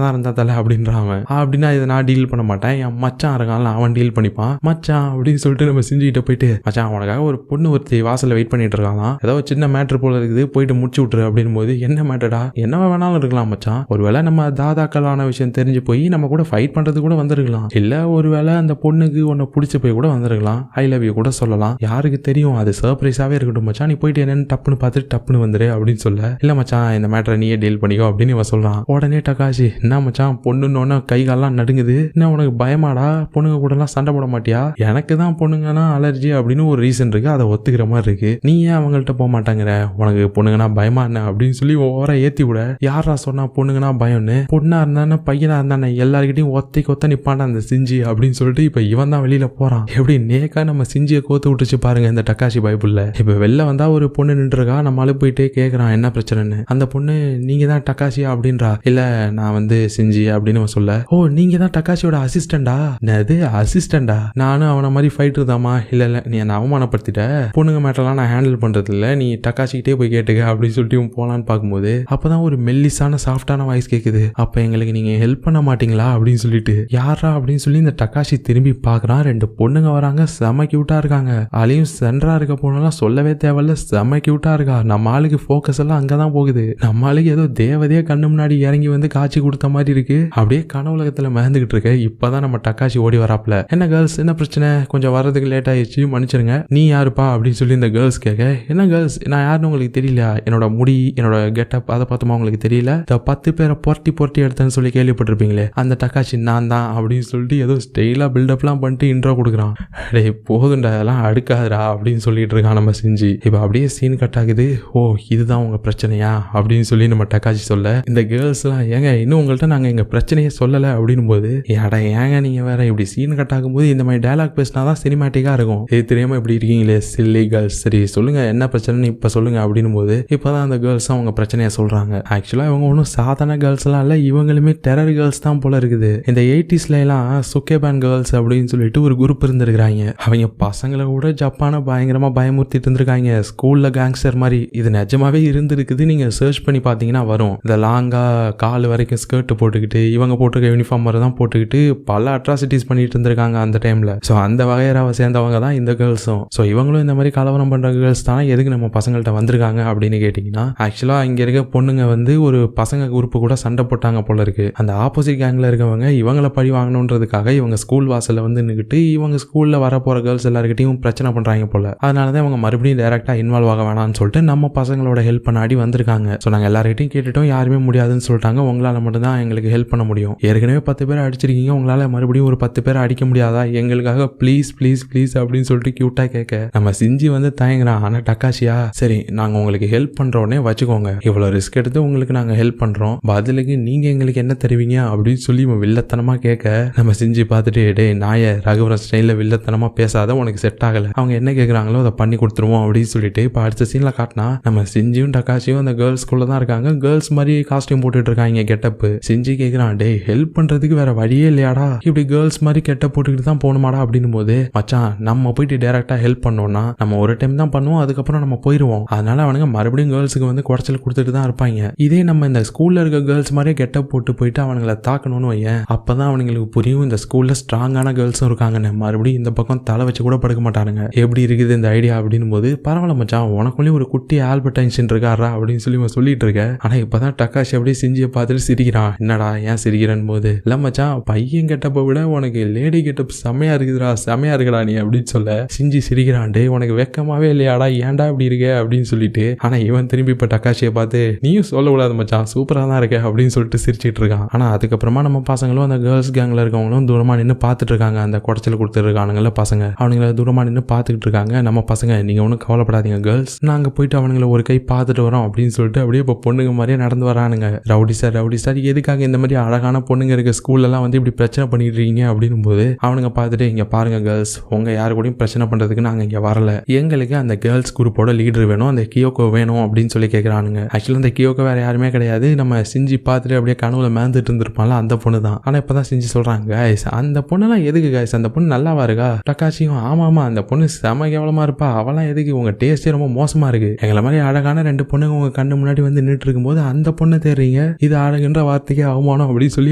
தான் இருந்தா தல அப்படின்றான். அப்படின்னா இதை நான் டீல் பண்ண மாட்டேன், என் மச்சான் இருக்கான்ல அவன் டீல் பண்ணிப்பான் மச்சான் அப்படின்னு சொல்லிட்டு நம்ம செஞ்சுக்கிட்ட போயிட்டு, மச்சான் உனக்காக ஒரு பொண்ணு ஒருத்தி வாசல்ல வெயிட் பண்ணிட்டு இருக்கான், ஏதோ சின்ன மேட்ரு போல இருக்குது, போயிட்டு முடிச்சு விட்டுரு அப்படின்னு போது, என்ன மேட்டடா, என்ன வேணாலும் இருக்கலாம் மச்சான், ஒருவேளை நம்ம தாதாக்களான விஷயம் தெரிஞ்சு போய் நம்ம கூட ஃபைட் பண்றது கூட வந்திருக்கலாம், இல்ல ஒருவேளை அந்த பொண்ணுக்கு உன்னை பிடிச்ச போய் கூட வந்திருக்கலாம், ஐ லவ் யூ கூட சொல்லலாம், யாருக்கு தெரியும், அது சர்ப்ரைஸாவே இருக்கட்டும் மச்சான், நீ போயிட்டு என்னன்னு டப்புன்னு பார்த்துட்டு டப்புன்னு வந்துரு அப்படின்னு சொல்ல. இல்ல மச்சான் இந்த மேட்டரை நீயே டீல் பண்ணிக்கோ அப்படின்னு இவன் சொல்றான். கேக்குறான். உடனே டக்காஷி, என்ன மச்சான் பொண்ணுன்னு கை காலெல்லாம் நடுங்குது, என்ன உனக்கு பயமாடா, பொண்ணுங்க கூட எல்லாம் சண்டை போட மாட்டியா? எனக்கு தான் பொண்ணுங்கன்னா அலர்ஜி அப்படின்னு ஒரு ரீசன் இருக்கு, அதை ஒத்துக்கிற மாதிரி இருக்கு, நீ ஏன் அவங்கள்ட்ட போக மாட்டாங்கிற, உனக்கு பொண்ணுங்கன்னா பயமா என்ன அப்படின்னு சொல்லி ஓவரா ஏத்தி விட. யாரா சொன்னா பொண்ணுங்கன்னா பயம்னு? பொண்ணா இருந்தானே பையனா இருந்தானே எல்லார்கிட்டையும் ஒத்த நிப்பாண்டா அந்த சிஞ்சி அப்படின்னு சொல்லிட்டு இப்ப இவன் தான் வெளியில போறான். எப்படி நேக்கா நம்ம சிஞ்சியை கோத்து விட்டுச்சு பாருங்க இந்த டக்காஷி பைபிள்ல. இப்ப வெளில வந்தா ஒரு பொண்ணு நின்றுருக்கா, நம்மளால போயிட்டே கேக்குறான் என்ன பிரச்சனைன்னு. அந்த பொண்ணு நீங்க தான் டக்காஷியா அப்படின்றா. இல்ல நான் வந்து சிஞ்சி அப்படின்னு சொல்ல, ஓ நீங்க தான் டக்காஷியோட அசிஸ்டண்டா? அது அசிஸ்டண்டா? நானும் அவனை மாதிரி ஃபைட்டர் தாமா. இல்ல இல்ல நீ என்ன அவமானப்படுத்திட்ட, பொண்ணுங்க மேட்டெல்லாம் நான் ஹேண்டில் பண்றது இல்ல, நீ டக்காஷிக்கிட்டே போய் கேட்டுக்க அப்படின்னு சொல்லிட்டு போலான்னு பார்க்கும்போது அப்பதான் ஒரு மெல்லிசான சாஃப்டான வாய்ஸ் கேக்குது. அப்ப எங்களுக்கு நீங்க ஹெல்ப் பண்ண மாட்டீங்களா அப்படின்னு சொல்லிட்டு. யாரா அப்படின்னு சொல்லி இந்த டக்காஷி திரும்பி பாக்குறான். 2 பொண்ணுங்க வராங்க, செம கியூட்டா இருக்காங்க. அலையும் சென்ட்ரா இருக்க பொண்ணெல்லாம் சொல்லவே தேவையில்ல, செம கியூட்டா இருக்கா. நம்ம ஆளுக்கு போக்கஸ் எல்லாம் அங்கதான் போகுது. நம்ம ஆளுக்கு ஏதோ தேவதையே கண்ணு முன்னாடி இறங்கி வந்து காட்சி கொடுத்த மாதிரி இருக்கு. அப்படியே கனவுலகத்துல மறந்துகிட்டு இருக்கு. இப்பதான் நம்ம டக்காஷி ஓடி வராப்ல. என்ன கேர்ள்ஸ் என்ன பிரச்சனை, கொஞ்சம் வர்றதுக்கு லேட் ஆயிடுச்சு மன்னிச்சிருங்க, நீ யாருப்பா அப்படின்னு சொல்லி இந்த கேர்ள்ஸ் கேட்க, என்ன கேர்ள்ஸ் நான் யாருன்னு உங்களுக்கு தெரியல, என்னோட முடி என்னோட கெட்டப் அதை பார்த்துமா உங்களுக்கு தெரியல, 10 பேரை பொரட்டி எடுத்தேன்னு சொல்லி கேள்விப்பட்டிருப்பீங்களே, அந்த டக்காஷி நான் தான் அப்படின்னு சொல்லிட்டு ஏதோ ஸ்டைலா பில்டப்லாம் பண்ணிட்டு இன்ட்ரோ கொடுக்குறான். டே போதுண்டா அதெல்லாம் அடுக்காதுடா அப்படின்னு சொல்லிட்டு இருக்கான் நம்ம செஞ்சு. இப்ப அப்படியே சீன் கட் ஆகுது. ஓ இதுதான் உங்க பிரச்சனையா அப்படின்னு சொல்லி நம்ம டக்காஷி சொல்ல, இந்த கேர்ள்ஸ் எல்லாம் ஏங்க இன்னும் உங்கள்கிட்ட நாங்க எங்க பிரச்சனையே சொல்லல அப்படின்னும் போது, ஏடா ஏங்க நீங்க வேற இப்படி சீன் கட் ஆகும்போது இந்த மாதிரி டயலாக் பேசினாதான் சினிமேட்டிக்கா இருக்கும், இது தெரியாம இப்படி இருக்கீங்களே சில்லி கேர்ள்ஸ், சரி சொல்லுங்க என்ன பிரச்சனைன்னு இப்ப சொல்லுங்க அப்படின்னும் போது இப்பதான் அந்த கேர்ள்ஸ் அவங்க பிரச்சனையை சொல்றாங்க. ஆக்சுவலா இவங்க ஒன்றும் சாதாரண கேர்ள்ஸ் எல்லாம் இல்ல, இவங்களுமே டெரர் கேர்ள்ஸ் தான் போல இருக்குது. இந்த 80sல எல்லாம் சுக்கேபான் கேர்ள்ஸ் அப்படின்னு சொல்லிட்டு ஒரு குரூப் இருந்திருக்காங்க. அவங்க பசங்களை கூட ஜப்பான பயங்கரமா பயமுறுத்திட்டு இருந்திருக்காங்க, ஸ்கூல்ல கேங்ஸ்டர் மாதிரி. இது நிஜமாவே இருந்திருக்குது, நீங்க சர்ச் பண்ணி பாத்தீங்கன்னா வரும். இந்த லாங்கா கால் வரைக்கும் ஸ்கர்ட் போட்டுக்கிட்டு இவங்க போட்டிருக்க யூனிஃபார்ம் மாதிரி தான் போட்டுக்கிட்டு பல அட்ராசிட்டிஸ் பண்ணிட்டு இருந்திருக்காங்க அந்த டைம்ல. சோ அந்த வகையராவை சேர்ந்தவங்க தான் இந்த கேர்ள்ஸும். சோ இவங்களும் இந்த மாதிரி கலவரம் பண்ற கேர்ள்ஸ் தானே எதுக்கு நம்ம பசங்கள்ட்ட வந்திருக்காங்க அப்படின்னு கேட்டீங்கன்னா, ஆக்சுவலா இங்க இருக்க பொண்ணுங்க வந்து ஒரு பசங்க குரூப் கூட சண்டை போட்டாங்க போல இருக்கு. அந்த ஆப்போசிட் கேங்ல இருக்கவங்க இவங்களை பழி வாங்கணுன்றதுக்காக இவங்க ஸ்கூல் வாசல்ல வந்து நின்னுக்கிட்டு இவங்க ஸ்கூல்ல வர போற கேர்ள்ஸ் எல்லார்கிட்டையும் பிரச்சனை பண்றாங்க போல. அதனாலதான் இவங்க மறுபடியும் டைரக்டா இன்வால்வ் ஆக வேணாம்னு சொல்லிட்டு நம்ம பசங்களோட ஹெல்ப் பண்ணாடி வந்திருக்காங்க. சோ நாங்க எல்லார்கிட்டையும் கேட்டுட்டோம், யாருமே முடியாதுன்னு சொல்லிட்டாங்க, உங்களால மட்டும் தான் எங்களுக்கு ஹெல்ப் பண்ண முடியும். ஏற்கனவே 10 பேர் அடிச்சிருக்கீங்க, உங்களால மறுபடியும் ஒரு 10 பேர் அடிக்க முடியாதா, எங்களுக்காக ப்ளீஸ் ப்ளீஸ் ப்ளீஸ் அப்படின்னு சொல்லிட்டு கியூட்டா கேட்க நம்ம சிஞ்சி வந்து தயங்குறான். ஆனா டக்காஷியா, சரி நாங்க உங்களுக்கு ஹெல்ப் பண்றோன்னே வச்சுக்கோங்க, இவ்வளவு ரிஸ்க் எடுத்து உங்களுக்கு நாங்க ஹெல்ப் பண்றோம், பதிலுக்கு நீங்க எங்களுக்கு என்ன தருவீங்க அப்படின்னு சொல்லி வில்லத்தனமா கேட்க நம்ம சிஞ்சி பார்த்துட்டு, டே நாய ரகுவரன் ஸ்டைல வில்லத்தனமா பேசாத, உனக்கு செட் ஆகல, அவங்க என்ன கேட்கறாங்களோ அதை பண்ணி கொடுத்துருவோம் அப்படின்னு சொல்லிட்டு இப்ப அடுத்த சீன்ல காட்டினா நம்ம சிஞ்சியும் டக்காஷியும் அந்த கேர்ள்ஸ்குள்ள தான் இருக்காங்க. கேர்ள்ஸ் மாதிரி காஸ்டியூம் போட்டுட்டு இருக்காங்க, கெட்டப். சிஞ்சி கேட்கிறான், டே ஹெல்ப் பண்றதுக்கு வேற வழியே இல்லையாடா, இப்படி கேர்ள்ஸ் மாதிரி கெட்டப் போட்டுக்கிட்டு தான் போகணுமாடா அப்படின்னு போது, மச்சான் நம்ம போயிட்டு டைரக்டா ஹெல்ப் பண்ணோம்னா நம்ம ஒரு டைம் தான் பண்ணுவோம், அதுக்கப்புறம் நம்ம போயிருவோம், அதனால அவனுங்க மறுபடியும் கேர்ள்ஸுக்கு வந்து குறைச்சல் கொடுத்துட்டு தான் இருப்பாங்க. இதே நம்ம இந்த ஸ்கூல்ல இருக்க கேர்ள்ஸ் மாதிரியே கெட்டப் போட்டு போயிட்டு அவனுங்களை தாக்கணும்னு வையேன், அப்பதான் அவனுங்களுக்கு புரியும் இந்த ஸ்கூல்ல ஸ்ட்ராங்கான கேர்ள்ஸும் இருக்காங்கன்னு. மறுபடியும் இந்த பக்கம் தலை வச்சு கூட படுக்க மாட்டானுங்க. எப்படி இருக்குது இந்த ஐடியா அப்படின்னு போது, பரவாயில்ல மச்சான் உனக்குள்ளேயும் ஒரு குட்டி ஆல்பர்ட் ஐன்ஸ்டைன் இருக்காரா அப்படின்னு சொல்லி சொல்லிட்டு இருக்க. ஆனா இப்பதான் டக்காஷி அப்படியே சிஞ்சியை பார்த்துட்டு சிரிக்கிறான். என்னடா ஏன் சிரிக்கிறேன்னு போது, இல்ல மச்சான் பையன் கெட்டப்ப விட உனக்கு லேடி கெட்டப் செமையா இருக்குதுடா, செமையா இருக்குடா நீ அப்படின்னு சொல்ல சிஞ்சி சிரிக்கிறான். டே உனக்கு வெக்கமாவே இல்லையாடா, ஏன்டா இப்படி இருக்க அப்படின்னு சொல்லிட்டு. ஆனா இவன் திரும்பி இப்ப டக்காஷியை பார்த்து, நீயும் சொல்லக்கூடாது மச்சான் சூப்பரா தான் இருக்க அப்படின்னு சொல்லிட்டு சிரிச்சிட்டு இருக்கான். ஆனா அதுக்கப்புறமா நம்ம பசங்களும் அந்த கேர்ள்ஸ் கேங்ல இருக்கவங்களும் தூரமா நின்று பார்த்துட்டு இருக்காங்க. அந்த குடைச்சல் கொடுத்துருக்கானுங்கள பசங்க, அவனுங்களை தூரமா நின்று பார்த்துக்கிட்டு இருக்காங்க. நம்ம பசங்க, நீங்க ஒன்றும் கவலைப்படாதீங்க கேர்ள்ஸ், நாங்க போயிட்டு அவனுங்களை ஒரு கை பார்த்துட்டு வரோம் அப்படின்னு சொல்லிட்டு அப்படியே இப்போ பொண்ணுங்க மாதிரியே நடந்து வரானுங்க. ரவுடி சார் எதுக்காக இந்த மாதிரி அழகான பொண்ணுங்க இருக்க ஸ்கூல்ல எல்லாம் வந்து இப்படி பிரச்சனை பண்ணிட்டு இருக்கீங்க அப்படின்னும் போது அவனுங்க பார்த்துட்டு, இங்க பாருங்க கேர்ள்ஸ், உங்க யாரு கூடயும் பிரச்சனை பண்றதுக்கு நாங்க இங்க வரல, எங்களுக்கு அந்த கேர்ள்ஸ் குரூப்போட லீடர் வேணும், அந்த கியோக்கோ வேணும் அப்படின்னு சொல்லி கேட்கறானுங்க. ஆக்சுவலா அந்த கியோக்கோ வேற யாருமே கிடையாது, நம்ம சிஞ்சி பார்த்துட்டு அப்படியே கனவுல மேந்துட்டு இருந்திருப்பான்ல அந்த பொண்ணு தான். ஆனா இப்பதான் சிஞ்சி சொல்றாங்க, கைஸ் அந்த பொண்ணெல்லாம் எதுக்கு கைஸ், அந்த பொண்ணு நல்லாவா இருக்கா? டக்காஷியும் ஆமா அந்த பொண்ணு செம கேவலமா இருப்பா, அவெல்லாம் எதுக்கு, உங்க டேஸ்டே ரொம்ப மோசமா இருக்கு, எங்களை மாதிரி அழகான 2 பொண்ணுங்க உங்க கண்ணு முன்னாடி வந்து நின்று இருக்கும் போது அந்த பொண்ணை தேடுறீங்க, இது அழகுன்ற வார்த்தைக்கே அவமானம் அப்படின்னு சொல்லி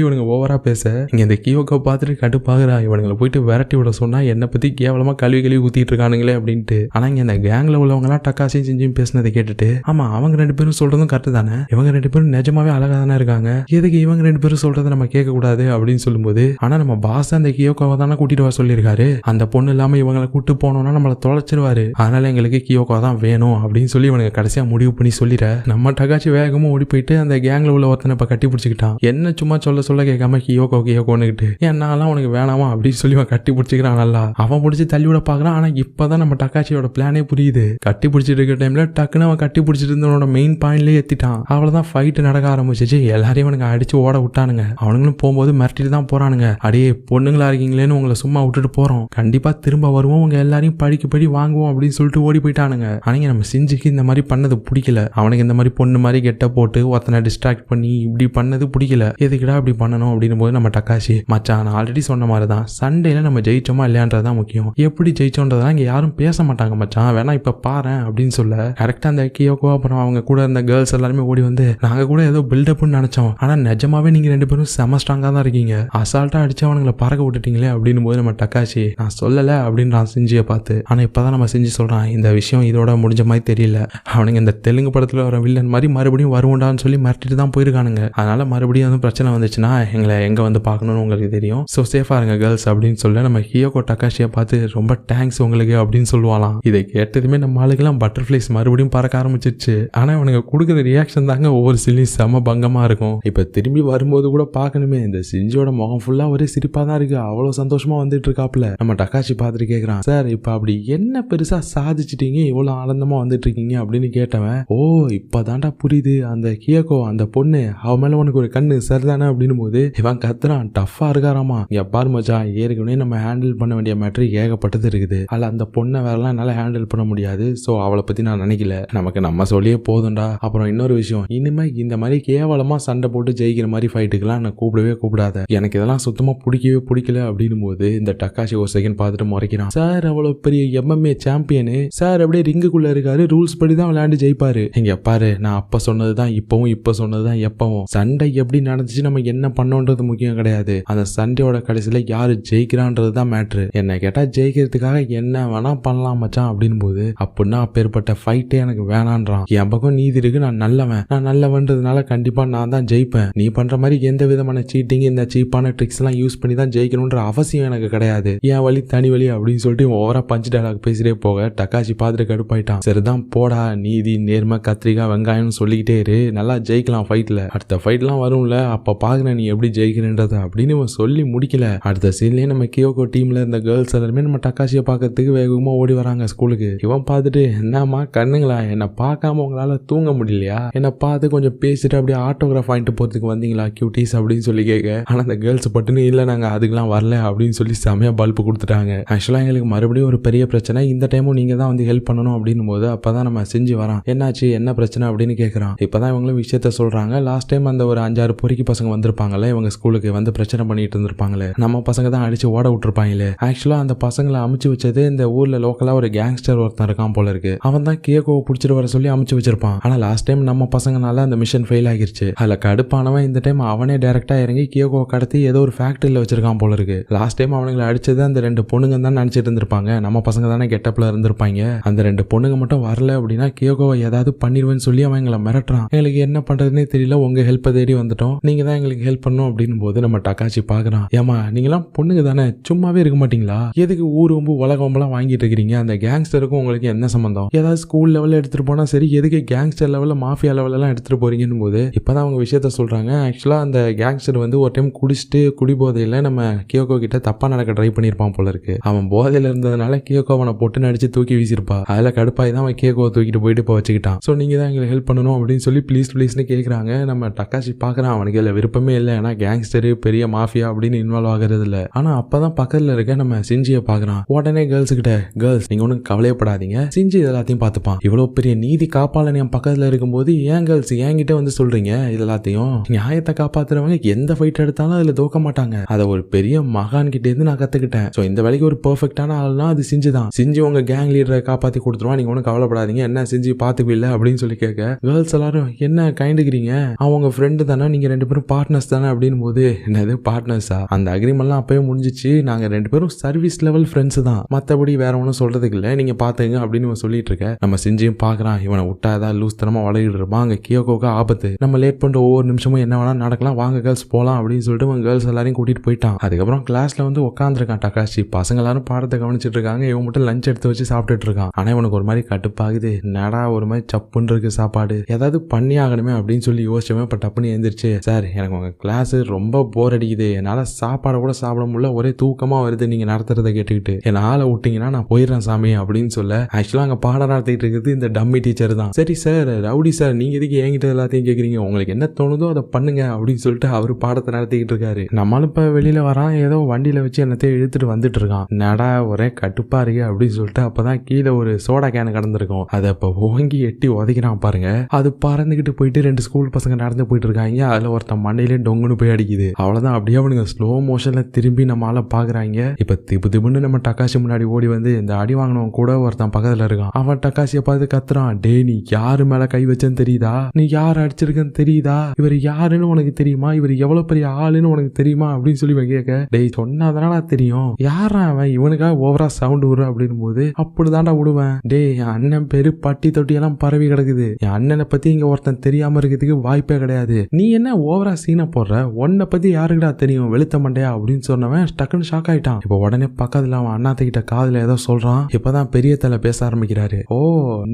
இவனுங்க ஓவரா பேச இங்க இந்த கியோக்கோ பார்த்துட்டு கடுப்பாகிறா. இவனுங்களை போயிட்டு விரட்டி விட சொன்னா என்னை பத்தி கேவலமா கழுவி ஊத்திட்டு இருக்கானுங்களே அப்படின்ட்டு. ஆனா இங்க இந்த கேங்ல உள்ளவங்க எல்லாம் டக்காசியும் செஞ்சும் பேசினதை கேட்டுட்டு, ஆமா அவங்க 2 பேரும் சொல்றதும் கரெக்ட் தானே, இவங்க 2 பேரும் நிஜமாவே அழகா தானே இருக்காங்க, எதுக்கு இவங்க 2 பேரும் சொல்றதை நம்ம கேட்க கூடாது அப்படின்னு சொல்லும்போது, ஆனா நம்ம பாஸ் அந்த கியோக்கோவை தானே கூட்டிட்டு வர சொல்லியிருக்காரு, அந்த பொண்ணு இல்லாம இவங்களை கூட்டு போனோம்னா நம்மள தொலைச்சிருவாரு, அதனால எங்களுக்கு கியோக்கோ தான் வேணும் அப்படின்னு சொல்லி இவனுக்கு கடைசியா முடிவு பண்ணி சொல்லிட நம்ம டக்காச்சி வேகமா ஓடி போயிட்டு அந்த கேங்ல கேங்ல உள்ள ஒருத்தனை இப்ப கட்டி பிடிச்சிக்கிட்டான். என்ன சும்மா சொல்ல கேட்காம கியோகோன்னுகிட்டு என்னாலாம் உனக்கு வேணாமா அப்படின்னு சொல்லி அவன் கட்டி பிடிச்சிக்கிறான். நல்லா அவன் பிடிச்சி தள்ளி விட பாக்குறான். ஆனா இப்பதான் நம்ம டக்காச்சியோட பிளானே புரியுது. கட்டி பிடிச்சிட்டு இருக்க டைம்ல டக்குன்னு அவன் கட்டி பிடிச்சிட்டு இருந்தவனோட மெயின் பாயிண்ட்லயே எத்திட்டான். அவ்வளவுதான் ஃபைட் நடக்க ஆரம்பிச்சிச்சு. எல்லாரையும் அவனுங்க அடிச்சு ஓட விட்டானுங்க. அவனுங்களும் போகும்போது மிரட்டிட்டு தான் போறானுங்க. அடியே பொண்ணுங்களா இருக்கீங்களேன்னு உங்களை சும்மா விட்டுட்டு போறோம், கண்டிப்பா திரும்ப வருவோம், உங்க எல்லாரையும் படி வாங்குவோம் அப்படின்னு சொல்லிட்டு ஓடி போயிட்டானுங்க. ஆனா நம்ம சிஞ்சுக்கு இந்த மாதிரி பண்ணது பிடிக்கல. அவனுக்கு இந்த மாதிரி பொண்ணு மாதிரி கெட்ட போட்டு ஒருத்தனை டிஸ்ட்ராக்ட் பண்ணி இப்படி பண்ணது பிடிக்கல. எதுக்குடா இப்படி பண்ணணும் அப்படின்னு போது நம்ம டக்காஷி மச்சான் நான் ஆல்ரெடி சொன்ன மாதிரி தான் சண்டேல நம்ம ஜெயிச்சோமா இல்லையான்றதான் முக்கியம். எப்படி ஜெயிச்சோன்றதான் இங்க யாரும் பேச மாட்டாங்க மச்சான், வேணா இப்ப பாரு அப்படின்னு சொல்ல கரெக்டா அந்த கியோகோ அப்புறம் அவங்க கூட இருந்த கேர்ள்ஸ் எல்லாருமே ஓடி வந்து நாங்க கூட ஏதோ பில்டப்னு நினைச்சோம், ஆனா நிஜமாவே நீங்க ரெண்டு பேரும் செம ஸ்ட்ராங்கா தான் இருக்கீங்க, அசால்ட்டா அடிச்சு அவனுங்களை பறக்க விட்டுட்டீங்களே அப்படின்னு போது நம்ம டக்காஷி நான் சொல்லல அப்படின்றான் சிஞ்சியை பார்த்து. ஆனா இப்பதான் நம்ம செஞ்சு சொல்றான் இந்த விஷயம் இதோட முடிஞ்ச மாதிரி தெரியல, அவனுங்க இந்த தெலுங்கு படத்துல வர வில்லன் மாதிரி மறுபடியும் வருவோண்டான்னு சொல்லி மிரட்டிட்டு தான் போயிருக்கானுங்க. அதனால மறுபடியும் வந்து பிரச்சனை வந்துச்சுன்னா எங்களை எங்க வந்து பார்க்கணும்னு உங்களுக்கு தெரியும், ஸோ சேஃபா இருங்க கேர்ள்ஸ் அப்படின்னு சொல்ல நம்ம ஹியோகோ டக்காஷியை பார்த்து ரொம்ப தேங்க்ஸ் உங்களுக்கு அப்படின்னு சொல்லுவாளாம். இதை கேட்டதுமே நம்ம ஆளுக்கெல்லாம் பட்டர்ஃபிளைஸ் மறுபடியும் பறக்க ஆரம்பிச்சிருச்சு. ஆனா அவனுங்க கொடுக்குற ரியாக்ஷன் தாங்க ஒவ்வொரு சிலையும் செம பங்கமா இருக்கும். இப்ப திரும்பி வரும்போது கூட பார்க்கணுமே, இந்த சிஞ்சியோட முகம் ஃபுல்லா ஒரே சிரிப்பா தான் இருக்கு, அவ்வளவு சந்தோஷமா வந்துட்டு இருக்காப்ல. நம்ம டக்காஷி பார்த்துட்டு கேட்கறான் சார் இப்ப அப்படி என்ன பெருசா சாதிச்சிட்டீங்க இவ்வளவு ஆனந்தமா வந்துட்டு இருக்கீங்க அப்படின்னு கேட்டவன் ஓ இப்பதான்டா புரியுது, அந்த கியோகோ அந்த பொண்ணு அவ மேல உனக்கு ஒரு கண்ணு சரிதானே அப்படின்னு போது இவன் கத்துறான் டஃபா இருக்காராமா. இங்க பாரு மச்சான் ஏற்கனவே நம்ம ஹேண்டில் பண்ண வேண்டிய மேட்ரு ஏகப்பட்டது இருக்குது, அல்ல அந்த பொண்ணை வேறலாம் என்னால ஹேண்டில் பண்ண முடியாது, சோ அவளை பத்தி நான் நினைக்கல, நமக்கு நம்ம சொல்லியே போதும்டா. அப்புறம் இன்னொரு விஷயம், இனிமே இந்த மாதிரி கேவலமா சண்டை போட்டு ஜெயிக்கிற மாதிரி ஃபைட்டுக்கெல்லாம் நான் கூப்பிடாத, எனக்கு இதெல்லாம் சுத்தமா பிடிக்கல அப்படின்னு போது இந்த டக்காஷி ஒரு செகண்ட் பார்த்துட்டு முறைக்கிறான். சார் அவ்வளவு பெரிய MMA சாம்பியனு, சார் அப்படியே ரிங்குக்குள்ள இருக்காரு, ரூல்ஸ் படி தான் விளையாண்டு ஜெயிப்பாரு. இங்க பாரு நான் அப்ப சொன்னதுதான் இப்பவும், இப்ப சொன்னதுதான் எப்பவும், சண்டை எப்படி நடந்துச்சு நம்ம என்ன பண்ணோன்றது முக்கியம் கிடையாது, அந்த சண்டையோட கடைசியில யாரு ஜெயிக்கிறான்றது தான் மேட்ரு. என்ன கேட்டா ஜெயிக்கிறதுக்காக என்ன வேணா பண்ணலாம் மச்சான் அப்படின்னு போது அப்படின்னா அப்பேற்பட்ட ஃபைட்டே எனக்கு வேணான்றான். என் பக்கம் நீதி இருக்கு, நான் நல்லவன்றதுனால கண்டிப்பா நான் தான் ஜெயிப்பேன், நீ பண்ற மாதிரி எந்த விதமான சீட்டிங் இந்த சீப்பான ட்ரிக்ஸ் எல்லாம் யூஸ் பண்ணி தான் ஜெயிக்கணும்ன்ற அவசியம் எனக்கு கிடையாது, என் வழி தனி வழி அப்படின்னு சொல்லிட்டு ஓவரா பஞ்ச் டயலாக் பேசிட்டே போக டக்காஷி பார்த்துட்டு கடுப்பாயிட்டான். சரிதான் போடா, நீதி நேர்மை கத்திரிக்காய் வெங்காயம்னு சொல்லிக்கிட்டே இரு, நல்லா ஜெயிக்கலாம் ஃபைட்ல, அடுத்த ஃபைட்லாம் வரும்ல அப்ப பாக்குற நீ எப்படி ஜெயிக்கிறேன்றத அப்படின்னு இவன் சொல்லி முடிக்கல. அடுத்த சீன்லயே நம்ம கியோகோ டீம்ல இருந்த கேர்ள்ஸ் எல்லாருமே நம்ம டக்காஷியை பார்க்கறதுக்கு வேகமா ஓடி வராங்க ஸ்கூலுக்கு. இவன் பார்த்துட்டு என்னம்மா கண்ணுங்களா என்ன பார்க்காம உங்களால தூங்க முடியலையா, என்ன பார்த்து கொஞ்சம் பேசிட்டு அப்படியே ஆட்டோகிராஃப் வாங்கிட்டு போறதுக்கு வந்தீங்களா கியூட்டீஸ் அப்படின்னு சொல்லி கேட்க, ஆனா அந்த கேர்ள்ஸ் பட்டுன்னு இல்ல நாங்க அதுக்கெல்லாம் வரல அப்படின்னு சொல்லி செமையா பல்ப் கொடுத்துட்டாங்க. ஆக்சுவலா எங்களுக்கு மறுபடியும் ஒரு பெரிய பிரச்சனை, இந்த டைமும் நீங்க தான் வந்து ஹெல்ப் பண்ணணும் அப்படின்னும் போது அப்பதான் நம்ம செஞ்சு வரான். என்னாச்சு என்ன பிரச்சனை அப்படின்னு கேட்கறான். இப்பதான் இவங்களும் விஷயத்த சொல்றாங்க. லாஸ்ட் டைம் அந்த ஒரு 5-6 பொறுக்கி பசங்க வந்திருப்பாங்கல்ல இவங்க ஸ்கூலுக்கு வந்து பிரச்சனை பண்ணிட்டு இருந்திருப்பாங்களே, நம்ம பசங்க தான் அடிச்சு ஓட விட்டுருப்பாங்களே, ஆக்சுவலா அந்த பசங்களை அமுச்சு வச்சது இந்த ஊர்ல லோக்கலா ஒரு கேங்ஸ்டர் ஒருத்தன் இருக்கான் போல இருக்கு, அவன் தான் கியோகோவை பிடிச்சிட்டு வர சொல்லி அமுச்சு வச்சிருப்பான். ஆனா லாஸ்ட் டைம் நம்ம பசங்கனால அந்த மிஷன் ஃபெயில் ஆகிருச்சு. அதுல கடுப்பானவன் இந்த டைம் அவனே டைரக்டா இறங்கி கியோகோவை கடத்தி ஏதோ ஒரு ஃபேக்டரியில வச்சிருக்கான் போல இருக்கு. லாஸ்ட் டைம் அவனுங்களை அடிச்சது அந்த 2 பொண்ணுங்க தான் நினைச்சிட்டு இருந்திருப்பாங்க, நம்ம பசங்க தானே கெட்டப்ல இருந்திருப்பாங்க. அந்த 2 பொண்ணுங்க மட்டும் வரல அப்படின்னா கியோகோவை ஏதாவது பண்ணிடுவேன்னு சொல்லி அவன் எங்களை மிரட்டுறான். எங்களுக்கு என்ன பண்றதுன்னே தெரியல, உங்க ஹெல்ப்பை தேடி வந்துட்டோம், நீங்க தான் எங்களுக்கு ஹெல்ப் பண்ணணும் அப்படின்னு போது நம்ம டக்காச்சி பாக்குறான். ஏமா நீங்களாம் பொண்ணுங்க தானே சும்மாவே இருக்க மாட்டீங்களா, எதுக்கு ஊர் ரொம்ப உலகம்பெல்லாம் வாங்கிட்டு இருக்கிறீங்க, அந்த கேங்ஸ்டருக்கும் உங்களுக்கு என்ன சம்பந்தம், ஏதாவது ஸ்கூல் லெவலில் எடுத்துட்டு போனா சரி, எதுக்கு கேங்ஸ்டர் லெவலில் மாஃபியா லெவலெல்லாம் எடுத்துட்டு போறீங்கன்னு போது இப்பதான் அவங்க விஷயத்த சொல்றாங்க. ஆக்சுவலா அந்த கேங்ஸ்டர் வந்து ஒரு டைம் குடிச்சிட்டு குடிபோதையில நம்ம கியோகோ கிட்ட தப்பா நடக்க ட்ரை பண்ணிருப்பான் போல இருக்கு. அவன் போதையில இருந்ததுனால கியோகோ அவனை பொட்டு நடிச்சு தூக்கி வீசிருப்பா. அதுல கடுப்பாய் தான் அவன் கியோகோவை தூக்கிட்டு போயிட்டு இப்போ வச்சுக்கிட்டான். ஸோ நீங்க தான் எங்களுக்கு ஹெல்ப் பண்ணணும் அப்படின்னு சொல்லி ப்ளீஸ்னு கேட்கறாங்க. நம்ம டக்காஷி பாக்குறான் அவனுக்கு இதுல விருப்பமே இல்லை, ஏன்னா கேங்ஸ்டரு பெரிய மாஃபியா அப்படின்னு இன்வால்வ் ஆகிறது இல்லை. ஆனா அப்பதான் பக்கத்துல இருக்க நம்ம சிஞ்சியை பாக்குறான். உடனே கேர்ள்ஸ் கிட்ட கேர்ள்ஸ் நீங்க ஒன்னும் கவலையப்படாதீங்க, சிஞ்சி எல்லாத்தையும் பார்த்துப்பான், இவ்வளவு பெரிய நீதி காப்பாளன் என் பக்கத்துல இருக்கும்போது ஏன் கேர்ள்ஸ் என்கிட்ட வந்து சொல்றீங்க, இது எல்லாத்தையும் நியாயத்தை காப்பாத்துறவங்க எந்த ஃபைட் எடுத்தாலும் அதுல தோக்க மாட்டாங்க, அதை ஒரு பெரிய மகான் கிட்ட இருந்து நான் கத்துக்கிட்டேன். சோ இந்த வேலைக்கு ஒரு பெர்ஃபெக்டான ஆள்னா அது சிஞ்சி தான், சிஞ்சி உங்க கேங் லீடரை காப்பாத்தி கொடுத்துருவான், நீங்க ஒன்னும் கவலைப்படாதீங்க, என்ன சிஞ்சி பாத்துக்கல அப்படின்னு சொல்லி கேட்க கேர்ள்ஸ் எல்லாரும் என்ன கைண்டுக்கிறீங்க, அவங்க ஃப்ரெண்டு தானே, நீங்க 2 பேரும் பார்ட்னர்ஸ் தானே அப்படின்னு போது என்னது பார்ட்னர்ஸா, அந்த அக்ரிமெண்ட்லாம் அப்பவே முடிஞ்சிச்சு, நாங்க 2 பேரும் சர்வீஸ் லெவல் ஃப்ரெண்ட்ஸ் தான், மத்தபடி வேற ஒன்றும் சொல்றதுக்கு இல்லை, நீங்க பாத்துங்க அப்படின்னு சொல்லிட்டு இருக்க. நம்ம சிஞ்சியும் பாக்குறான் இவனை விட்டா ஏதாவது லூஸ் தனமா வளர்கிட்டு இருப்பான், அங்க கியோகோக்கு ஆபத்து, நம்ம லேட் பண்ற ஒவ்வொரு நிமிஷமும் என்ன வேணா நடக்கலாம், வாங்க கேர்ள்ஸ் போலாம் அப்படின்னு சொல்லிட்டு அவன் கேர்ள்ஸ் எல்லாரையும் கூட்டிட்டு போயிட்டான். அதுக்கப்புறம் கிளாஸ்ல வந்து உட்காந்துருக்கான் டக்காஷி, பசங்க எல்லாரும் பாடத்தை கவனிச்சிட்டு இருக்காங்க, இவன் மட்டும் லஞ்ச் எடுத்து வச்சு சாப்பிட்டுட்டு இருக்கான். ஆனா இவனுக்கு ஒரு மாதிரி கடுப்பாகுது, நடா ஒரு மாதிரி சப்புன்னு இருக்கு சாப்பாடு, ஏதாவது பண்ணி ஆகணுமே அப்படின்னு சொல்லி சொல்லி யோசிச்சவன் இப்ப டப்புன்னு எழுந்திரிச்சு, சார் எனக்கு உங்க கிளாஸ் ரொம்ப போர் அடிக்குது, என்னால சாப்பாடு கூட சாப்பிட முடியல, ஒரே தூக்கமா வருது நீங்க நடத்துறதை கேட்டுக்கிட்டு, என்ன ஆளை விட்டீங்கன்னா நான் போயிடுறேன் சாமி அப்படின்னு சொல்ல, ஆக்சுவலா அங்க பாடம் நடத்திட்டு இருக்கிறது இந்த டம்மி டீச்சர் தான். சரி சார் ரவுடி சார், நீங்க எதுக்கு என்கிட்ட எல்லாத்தையும் கேக்குறீங்க, உங்களுக்கு என்ன தோணுதோ அதை பண்ணுங்க அப்படின்னு சொல்லிட்டு அவரு பாடத்தை நடத்திக்கிட்டு இருக்காரு. நம்மளும் இப்ப வெளியில வரான், ஏதோ வண்டியில வச்சு என்னத்தையும் இழுத்துட்டு வந்துட்டு இருக்கான். நடா ஒரே கட்டுப்பா இருக்கு அப்படின்னு சொல்லிட்டு அப்பதான் கீழே ஒரு சோடா கேன் கடந்திருக்கும், அதை இப்ப ஓங்கி எட்டி உதைக்கிறான் பாருங்க. அது பறந்துகிட்டு போயிட்டு 2 ஸ்கூல் பசங்க நடந்து போயிட்டு இருக்காங்க. அதுல ஒருத்தன் மண்டையிலே டொங்குன்னு போய் அடிக்குது. அவ்வளவுதான், அப்படியே அவனுங்க ஸ்லோ மோஷன்ல திரும்பி நம்ம ஆள பாக்குறாங்க. இப்ப திபு திபுன்னு நம்ம டக்காசி முன்னாடி ஓடி வந்து இந்த அடி வாங்கினவன் கூட ஒருத்தன் பக்கத்துல இருக்கான். அவன் டக்காசியை பார்த்து கத்துறான், டே நீ யாரு மேல கை வச்சேன்னு தெரியுதா, நீ யார் அடிச்சிருக்கன்னு தெரியுதா, இவர் யாருன்னு உனக்கு தெரியுமா, இவர் எவ்வளவு பெரிய ஆளுன்னு உனக்கு தெரியுமா அப்படின்னு சொல்லி கேட்க, டேய் சொன்னாதானடா தெரியும், யாரா அவன் இவனுக்காக ஓவரா சவுண்ட் விடுற அப்படின்னு போது, அப்படிதான்டா விடுவேன், டே என் அண்ணன் பேரு பட்டி தொட்டியெல்லாம் பரவி கிடக்குது, என் அண்ணனை பத்தி இங்க ஒருத்தன் தெரியாம இருக்கிறதுக்கு வாய்ப்பே கிடையாது, நீ என்ன ஓவரா சீனை போடுற, உன்னை பத்தி யாருக்குடா தெரியும் வெளுத்த மண்டையா அப்படின்னு சொன்னவன் டக்குன்னு ஷாக் ஆயிட்டான். இப்ப உடனே பக்கத்துல அவன் அண்ணாத்திக்கிட்ட காதுல ஏதோ சொல்றான். இப்பதான் பெரிய தலை பேச ஆரம்பிக்கிறாரு, ஓ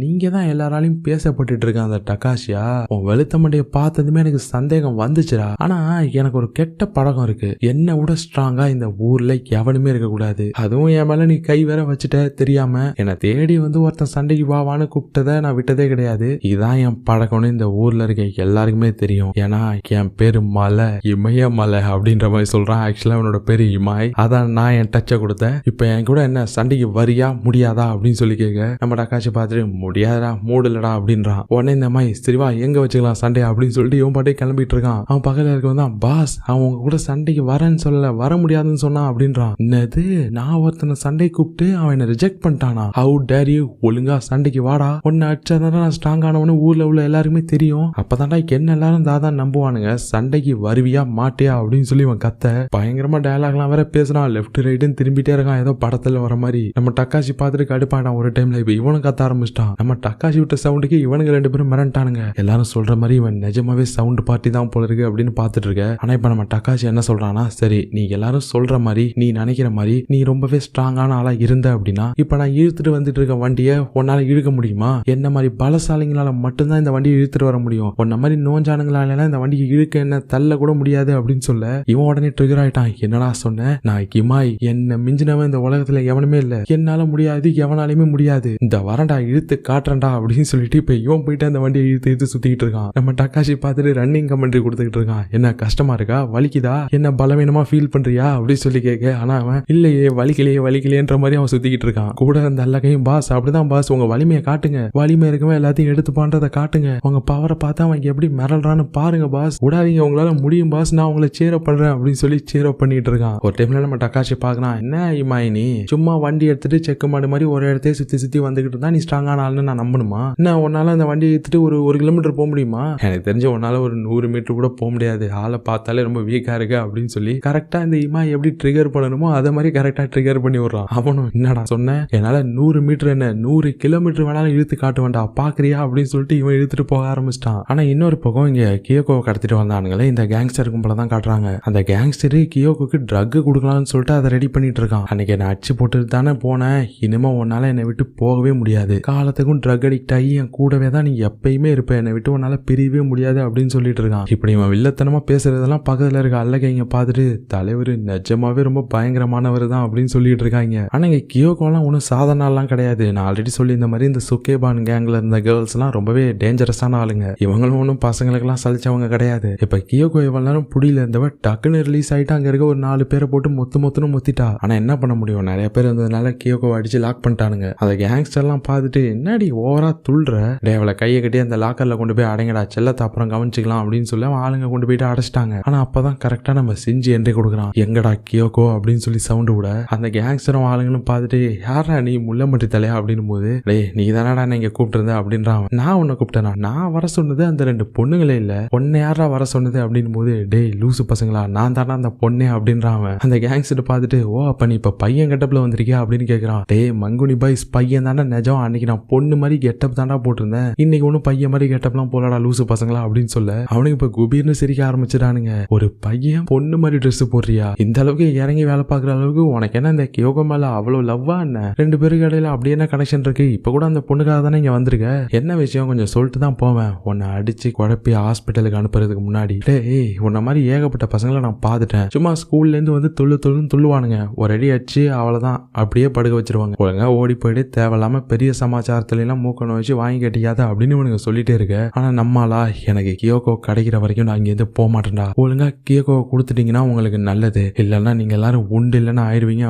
நீங்க தான் எல்லாராலையும் பேசப்பட்டு இருக்க அந்த டக்காஷியா, உன் வெளுத்த மண்டையை பார்த்ததுமே எனக்கு சந்தேகம் வந்துச்சுடா, ஆனா எனக்கு ஒரு கெட்ட பழக்கம் இருக்கு, என்ன விட ஸ்ட்ராங்கா இந்த ஊர்ல எவனுமே இருக்க கூடாது, அதுவும் என் மேல நீ கை வேற வச்சுட்ட தெரியாம, என்னை தேடி வந்து ஒருத்தன் சண்டைக்கு வாவான்னு கூப்பிட்டதை நான் விட்டதே கிடையாது, இதான் என் பழக்கம்னு இந்த ஊர்ல இருக்க எல்லாருக்குமே தெரியும், ஏன்னா என் பேரு மலை, இமய மலை அப்படின்ற மாதிரி சொல்றான். ஆக்சுவலா அவனோட பேரு இமாய், அதான் நான் என் டச்சை கொடுத்தேன், இப்ப என் கூட என்ன சண்டைக்கு வரியா முடியாதா அப்படின்னு சொல்லி கேட்க, நம்ம டக்காச்சி பார்த்துட்டு முடியாதா மூடலடா அப்படின்றான். உடனே இந்த மாதிரி சரிவா எங்க வச்சுக்கலாம் சண்டை அப்படின்னு சொல்லிட்டு இவன் பாட்டே கிளம்பிட்டு இருக்கான். அவன் பக்கத்துல இருக்க வந்தான், பாஸ் அவன் உங்க கூட சண்டைக்கு வரேன்னு சொல்லல, வர முடியாதுன்னு சொன்னான் அப்படின்றான். என்னது, நான் ஒருத்தனை சண்டை கூப்பிட்டு அவன் என்ன ரிஜெக்ட் பண்ணிட்டானா, ஹவு டேர் யூ, ஒழுங்கா சண்டைக்கு வாடா, உன்னை அடிச்சாதான் நான் ஸ்ட்ராங் ஆனவனு ஊர்ல உள்ள எல்லாருக்குமே தெரியும், அப்பதான்டா என்ன எல்லாரும் தாதான் நம்புவானுங்க, சண்டைக்கு வருவியா மாட்டியா அப்படின்னு சொல்லி இவன் கத்த பயங்கரமா டயலாக்லாம் வேற பேசுறான், லெஃப்ட் ரைட்டுன்னு திரும்பிட்டே இருக்கான் ஏதோ படத்துல வர மாதிரி. நம்ம டக்காசி பார்த்துட்டு கடுப்பாயிட்டான் ஒரு டைம்ல. இப்ப இவனும் கத்த ஆரம்பிச்சிட்டான். நம்ம டக்காசி விட்ட சவுண்டுக்கு இவனுங்க 2 பேரும் மிரண்டானுங்க. எல்லாரும் சொல்ற மாதிரி இவன் நிஜமாவே சவுண்ட் பார்ட்டி தான் போல இருக்கு அப்படின்னு பாத்துட்டு இருக்க. ஆனா இப்ப நம்ம டக்காசி என்ன சொல்றானா, சரி நீ எல்லாரும் சொல்ற மாதிரி நீ நினைக்கிற மாதிரி நீ ரொம்பவே ஸ்ட்ராங்கான ஆளா இருந்த அப்படின்னா இப்ப நான் இழுத்துட்டு வந்துட்டு இருக்க வண்டியை உன்னால இழுக்க முடியுமா, என்ன மாதிரி பலசாலிங்களால மட்டும்தான் இந்த வண்டியை இழுத்துட்டு வர முடியும், உன்ன மாதிரி நோஞ்சானுங்களால இந்த வண்டியை இழுக்க என்ன தள்ள கூட முடியாது அப்படின்னு சொல்ல இவன் உடனே ட்ரிகர் ஆயிட்டான். என்னடா சொன்ன, நான் கிமாய், என்ன மிஞ்சினவன் இந்த உலகத்துல எவனுமே இல்ல, என்னால முடியாது எவனாலுமே முடியாது, இந்த வரண்டா இழுத்து காட்டுறா அப்படின்னு சொல்லிட்டு இப்ப இவன் போயிட்டு அந்த வண்டியை இழுத்து சுத்திக்கிட்டு இருக்கான். நம்ம டக்காஷி பார்த்துட்டு ரன்னிங் கமெண்ட்ரி கொடுத்துக்கிட்டு இருக்கான். என்ன கஷ்டமா இருக்கா, வலிக்குதா, என்ன பலவீனமா ஃபீல் பண்றியா அப்படின்னு சொல்லி கேட்க, ஆனா அவன் இல்லையே வலிக்கலையேன்ற மாதிரி அவன் சுத்திக்கிட்டு இருக்கான். கூட அந்த அல்லகையும், பாஸ் அப்படிதான் பாஸ், உங்க வலிமையை காட்டுங்க, வலிமை இருக்கவன் எல்லாத்தையும் எடுத்து பண்றதை காட்டுங்க, உங்க பவரை பார்த்தா அவன் எப்படி மிரல்றான்னு பாருங்க பாஸ், விடாதீங்க உங்களால முடியும் பாஸ், நான் உங்களை சேர் அப் பண்றேன் அப்படின்னு சொல்லி சேர் அப் பண்ணிட்டு இருக்கான். ஒரு டைம்ல நம்ம டக்காஷி பாக்கலாம், என்ன இமாயினி சும்மா வண்டி எடுத்துட்டு செக்கு மாடு மாதிரி ஒரு இடத்தையே சுத்தி சுத்தி வந்துகிட்டு இருந்தா நீ ஸ்ட்ராங்கான ஆளுன்னு நான் நம்பணுமா, என்ன உன்னால அந்த வண்டியை எடுத்துட்டு ஒரு கிலோமீட்டர் போக முடியுமா, எனக்கு தெரிஞ்ச உன்னால ஒரு 100 மீட்டர் கூட போக முடியாது, ஆளை பார்த்தாலே ரொம்ப வீக்கா இருக்கு அப்படின்னு சொல்லி கரெக்டா இந்த இமாய் எப்படி ட்ரிகர் பண்ணணுமோ அதை மாதிரி கரெக்டா ட்ரிகர் பண்ணி விடுறான். அவனும் என்னடா சொன்ன, என்னால 100 மீட்டர் என்ன 100 கிலோமீட்டர் வேணாலும் இழுத்து காட்டுவேன்டா பாக்குறியா அப்படின்னு சொல்லிட்டு இவன் இழுத்துட்டு போக ஆரம்பிச்சிட்டான். ஆனா இன்னொரு பக்கம் இங்க கியோகோவை கடத்திட்டு வந்தானுங்களே இந்த கேங்ஸ்டர் கும்பல தான் காட்டுறாங்க. அந்த கேங்ஸ்டரு கியோகோக்கு ட்ரக் கொடுக்கலாம்னு சொல்லிட்டு அதை ரெடி பண்ணிட்டு இருக்கான். அன்னைக்கு என்ன அடிச்சு போட்டுட்டு தானே போனேன், இனிமே உன்னால என்னை விட்டு போகவே முடியாது, காலத்துக்கும் ட்ரக் அடிக்ட் ஆகி என் கூடவே தான் நீ எப்பயுமே இருப்ப, என்னை விட்டு உன்னால பிரியவே முடியாது அப்படின்னு சொல்லிட்டு இருக்கான். இப்படி இவன் வில்லத்தனமா பேசுறதெல்லாம் பக்கத்துல இருக்க அல்லகைங்க பார்த்துட்டு தலைவர் நிஜமாவே ரொம்ப பயங்கரமானவர் தான் அப்படின்னு சொல்லிட்டு இருக்காங்க. ஆனா இங்க கியோகோலாம் ஒன்றும் சாதாரணலாம் கிடையாது. நான் ஆல்ரெடி சொல்லி இந்த மாதிரி இந்த சுக்கேபான் கேங்ல இருந்த கேர்ள்ஸ் எல்லாம் ரொம்பவே டேஞ்சரஸான ஆளுங்க. இவங்களும் ஒன்றும் பசங்களுக்கெல்லாம் சலிச்சவங்க கிடையாது. இப்ப கியோகோ இவ்வளவு நேரம் புடியில இருந்தவ டக்குன்னு ரிலீஸ் ஆயிட்டு அங்க இருக்க ஒரு 4 பேரை போட்டு மொத்தன்னு மொத்திட்டா. ஆனா என்ன பண்ண முடியும், நிறைய பேர் இருந்ததுனால கியோகோவை அடிச்சு லாக் பண்ணிட்டானுங்க. அந்த கேங்ஸ்டர் எல்லாம் பார்த்துட்டு என்னடி ஓவரா துள்ற, டேவல கையை கட்டி அந்த லாக்கர்ல கொண்டு போய் அடங்கடா, செல்லத்தை அப்புறம் கவனிச்சுக்கலாம் அப்படின்னு சொல்லி ஆளுங்க கொண்டு போயிட்டு அடைச்சிட்டாங்க. ஆனா அப்பதான் கரெக்டா நம்ம செஞ்சு என்ட்ரி கொடுக்குறான். எங்கடா கியோகோ அப்படின்னு சொல்லி சவுண்ட் விட அந்த கேங்ஸ்டரும் ஆளுங்களும் பார்த்துட்டு யாரா நீ முள்ளம்பட்டி தலையா அப்படின்னு போது, டேய் நீ தானடா நீங்க கூப்பிட்டு இருந்த அப்படின்றான். நான் உன்னை கூப்பிட்டேனா, நான் வர சொன்னது அந்த 2 பொண்ணுங்களே இல்ல, பொண்ணு யாரா வர சொன்னது அப்படின்னு போது, டேய் லூசு பசங்களா நான் தானே அந்த பொண்ணே அப்படின்றான். அந்த கேங்ஸ்டர் பார்த்துட்டு, ஓ அப்ப நீ இப்ப பையன் கெட்டப்ல வந்திருக்கியா அப்படின்னு கேட்கறான். டேய் மங்குனி பாய்ஸ் பையன் தானே நிஜம், அன்னைக்கு நான் பொண்ணு மாதிரி கெட்டப் தாண்டா போட்டிருந்தேன், இன்னைக்கு ஒன்னும் பையன் மாதிரி கெட்டப்லாம் போலடா லூசு பசங்களா அப்படின்னு சொல்ல அவனுக்கு இப்ப குபீர்னு சிரிக்க ஆரம்பிச்சிடானுங்க. ஒரு பையன் பொண்ணு மாதிரி ட்ரெஸ் போடுறியா, இந்த அளவுக்கு இறங்கி வேலை பார்க்குற அளவுக்கு உனக்கு என்ன இந்த யோகா மேல அவ்வளவு லவ்வா என்ன, 2 பேருக்கு இடையில அப்படி என்ன கனெக்ஷன் இருக்கு, இப்ப கூட அந்த பொண்ணுக்காக தானே இங்க வந்திருக்க, என்ன விஷயம் கொஞ்சம் சொல்லிட்டு தான் போவேன், உன்னை அடிச்சு அடிச்சு குழப்பி ஹாஸ்பிட்டலுக்கு அனுப்புறதுக்கு முன்னாடி டேய் உன்ன மாதிரி ஏகப்பட்ட பசங்களை நான் பார்த்துட்டேன், சும்மா ஸ்கூல்ல இருந்து வந்து தொல்லுன்னு துள்ளுவானுங்க, ஒரு அடி அடிச்சு அவ்வளவுதான் அப்படியே படுக்க வச்சிருவாங்க, ஒழுங்கா ஓடி போயிட்டு தேவையில்லாம பெரிய சமாச்சாரத்துல எல்லாம் மூக்கணும் வச்சு வாங்கி கட்டிக்காத அப்படின்னு இவனுங்க சொல்லிட்டே இருக்க. ஆனா நம்மளா எனக்கு கியோகோ கிடைக்கிற வரைக்கும் நான் இங்கேருந்து போக மாட்டேன்டா, ஒழுங்கா கியோகோ கொடுத்துட்டீங்கன்னா உங்களுக்கு நல்லது, இல்லைன்னா நீங்க எல்லாரும் உண்டு இல்லைன்னா ஆயிடுவீங்க